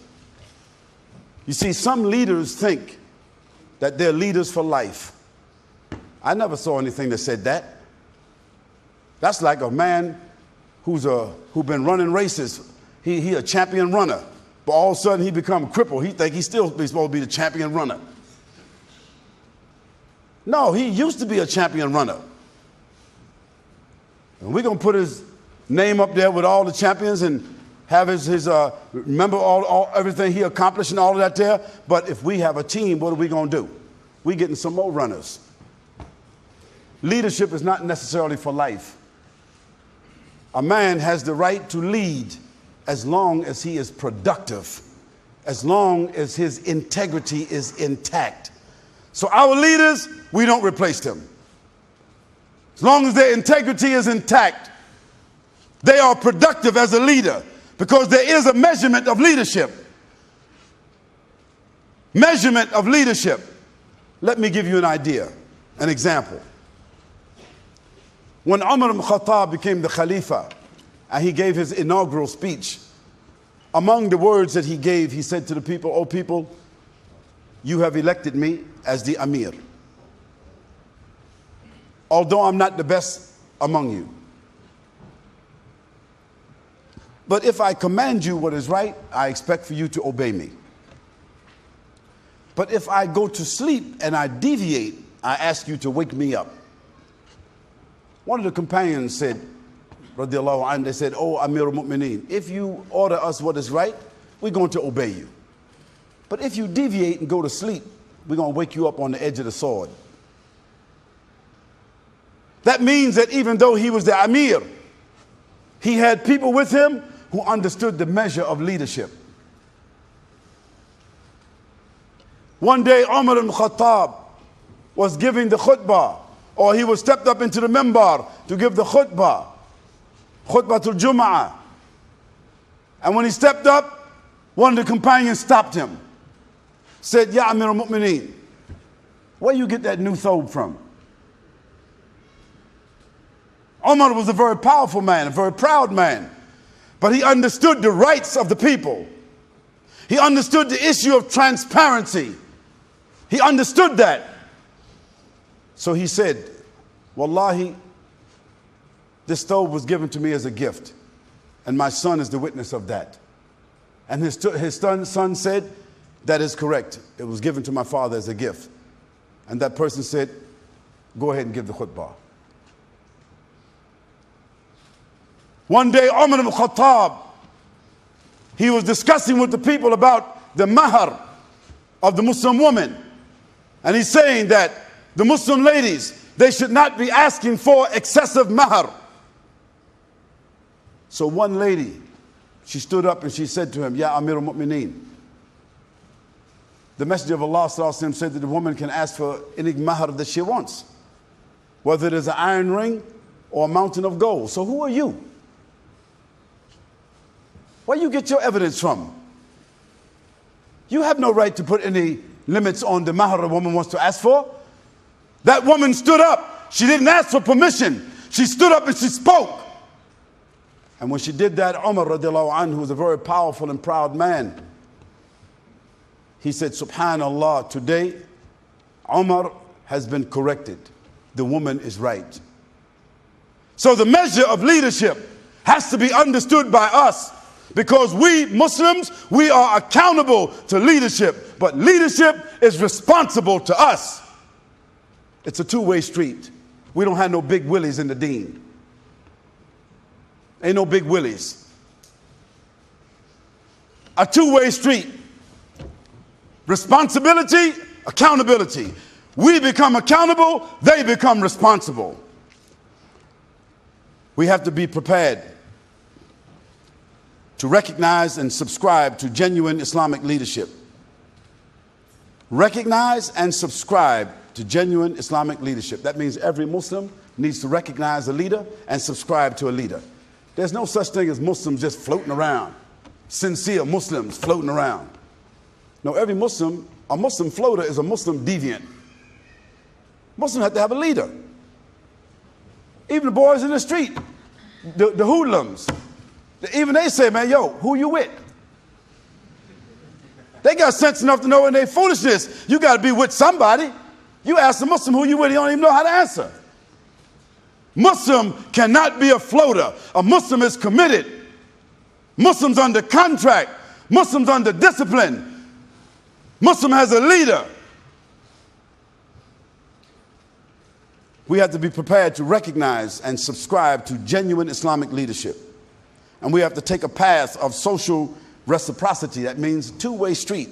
You see, some leaders think that they're leaders for life. I never saw anything that said that. That's like a man who's been running races. He a champion runner, but all of a sudden he become crippled. He think he's still supposed to be the champion runner. No, he used to be a champion runner. And we're going to put his name up there with all the champions and have his remember everything he accomplished and all of that there. But if we have a team, what are we going to do? We're getting some more runners. Leadership is not necessarily for life. A man has the right to lead as long as he is productive. as long as his integrity is intact. So our leaders, we don't replace them. As long as their integrity is intact, they are productive as a leader, because there is a measurement of leadership. Measurement of leadership. Let me give you an idea, an example. When Umar ibn Khattab became the Khalifa and he gave his inaugural speech, among the words that he gave, he said to the people, "O people, you have elected me as the Amir. Although I'm not the best among you. But if I command you what is right, I expect for you to obey me. But if I go to sleep and I deviate, I ask you to wake me up." One of the companions said, radiallahu anhu, they said, "Oh Amir al-Mu'mineen, if you order us what is right, we're going to obey you. But if you deviate and go to sleep, we're going to wake you up on the edge of the sword." That means that even though he was the Amir, he had people with him who understood the measure of leadership. One day Umar ibn Khattab was giving the khutbah, or he was stepped up into the minbar to give the khutbatul Jum'ah. And when he stepped up, one of the companions stopped him, said, "Ya Amir al-Mu'mineen, where you get that new thobe from?" Umar was a very powerful man, a very proud man, but he understood the rights of the people. He understood the issue of transparency. He understood that. So he said, "Wallahi, this thobe was given to me as a gift, and my son is the witness of that." And his son said, "That is correct. It was given to my father as a gift." And that person said, "Go ahead and give the khutbah." One day Umar ibn Khattab, he was discussing with the people about the mahar of the Muslim woman. And he's saying that the Muslim ladies, they should not be asking for excessive mahar. So one lady, she stood up and she said to him, "Ya Amir al-Mu'mineen, the Messenger of Allah sallallahu alaihi wasallam said that the woman can ask for any mahar that she wants, whether it is an iron ring or a mountain of gold. So who are you? Where you get your evidence from? You have no right to put any limits on the mahar a woman wants to ask for." That woman stood up. She didn't ask for permission. She stood up and she spoke. And when she did that, Umar radiallahu anhu, who was a very powerful and proud man, he said, "Subhanallah, today Umar has been corrected. The woman is right." So the measure of leadership has to be understood by us, because we Muslims, we are accountable to leadership, but leadership is responsible to us. It's a two-way street. We don't have no big willies in the deen. Ain't no big willies. A two-way street. Responsibility, accountability. We become accountable, they become responsible. We have to be prepared to recognize and subscribe to genuine Islamic leadership. Recognize and subscribe to genuine Islamic leadership. That means every Muslim needs to recognize a leader and subscribe to a leader. There's no such thing as Muslims just floating around, sincere Muslims floating around. No, every Muslim, a Muslim floater is a Muslim deviant. Muslims have to have a leader. Even the boys in the street, the hoodlums, even they say, "Man, yo, who you with?" They got sense enough to know in their foolishness, you got to be with somebody. You ask a Muslim who you with, he don't even know how to answer. Muslim cannot be a floater. A Muslim is committed. Muslims under contract. Muslims under discipline. Muslim has a leader. We have to be prepared to recognize and subscribe to genuine Islamic leadership. And we have to take a path of social reciprocity. That means two-way street,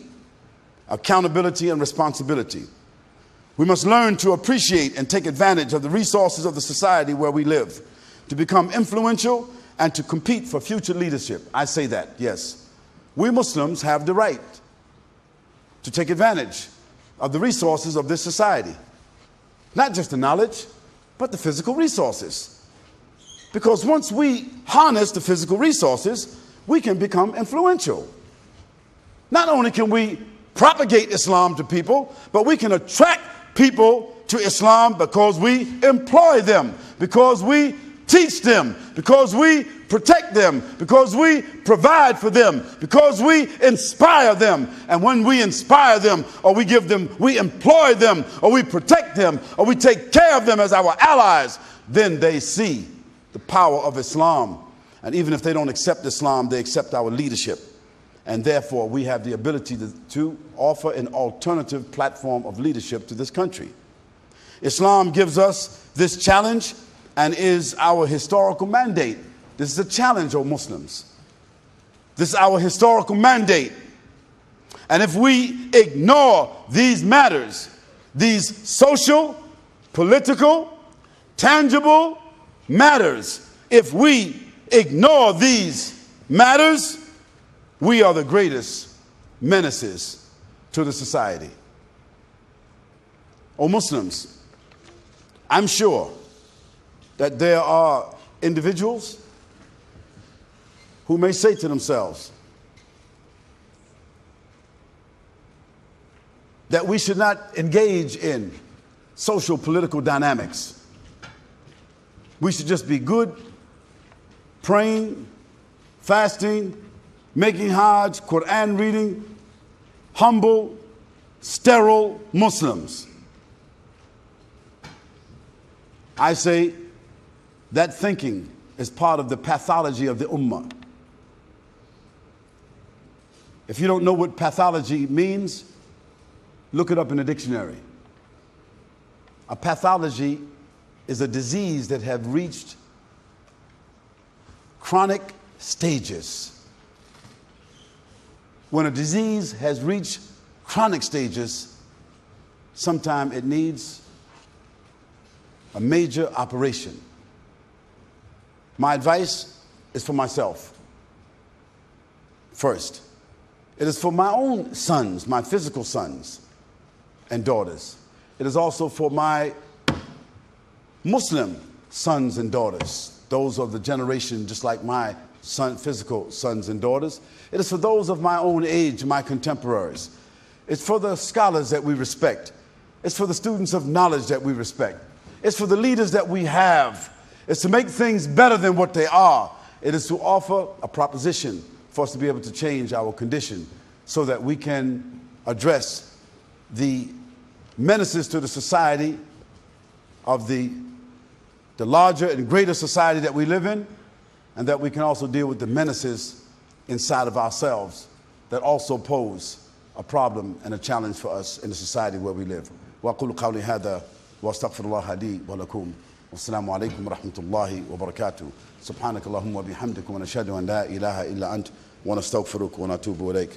accountability and responsibility. We must learn to appreciate and take advantage of the resources of the society where we live, to become influential and to compete for future leadership. I say that, yes. We Muslims have the right to take advantage of the resources of this society. Not just the knowledge, but the physical resources. Because once we harness the physical resources, we can become influential. Not only can we propagate Islam to people, but we can attract people to Islam because we employ them, because we teach them, because we protect them, because we provide for them, because we inspire them. And when we inspire them, or we give them, we employ them, or we protect them, or we take care of them as our allies, then they see the power of Islam. And even if they don't accept Islam, they accept our leadership. And therefore, we have the ability to offer an alternative platform of leadership to this country. Islam gives us this challenge and is our historical mandate. This is a challenge, O Muslims. This is our historical mandate. And if we ignore these matters, these social, political, tangible matters, if we ignore these matters, we are the greatest menaces to the society. O Muslims, I'm sure that there are individuals who may say to themselves that we should not engage in social political dynamics. We should just be good, praying, fasting, making Hajj, Qur'an reading, humble, sterile Muslims. I say that thinking is part of the pathology of the Ummah. If you don't know what pathology means, look it up in the dictionary. A pathology is a disease that have reached chronic stages. When a disease has reached chronic stages, sometimes it needs a major operation. My advice is for myself. First, it is for my own sons, my physical sons and daughters. It is also for my Muslim sons and daughters, those of the generation just like my physical sons and daughters. It is for those of my own age, my contemporaries. It's for the scholars that we respect. It's for the students of knowledge that we respect. It's for the leaders that we have. It's to make things better than what they are. It is to offer a proposition for us to be able to change our condition so that we can address the menaces to the society of the larger and greater society that we live in, and that we can also deal with the menaces inside of ourselves that also pose a problem and a challenge for us in the society where we live. وأقول قولي هذا وأستغفر الله لي ولكم والسلام عليكم ورحمة الله وبركاته سبحانك اللهم وبحمدك ونشهد أن لا إله إلا أنت ونستغفرك ونتوب إليك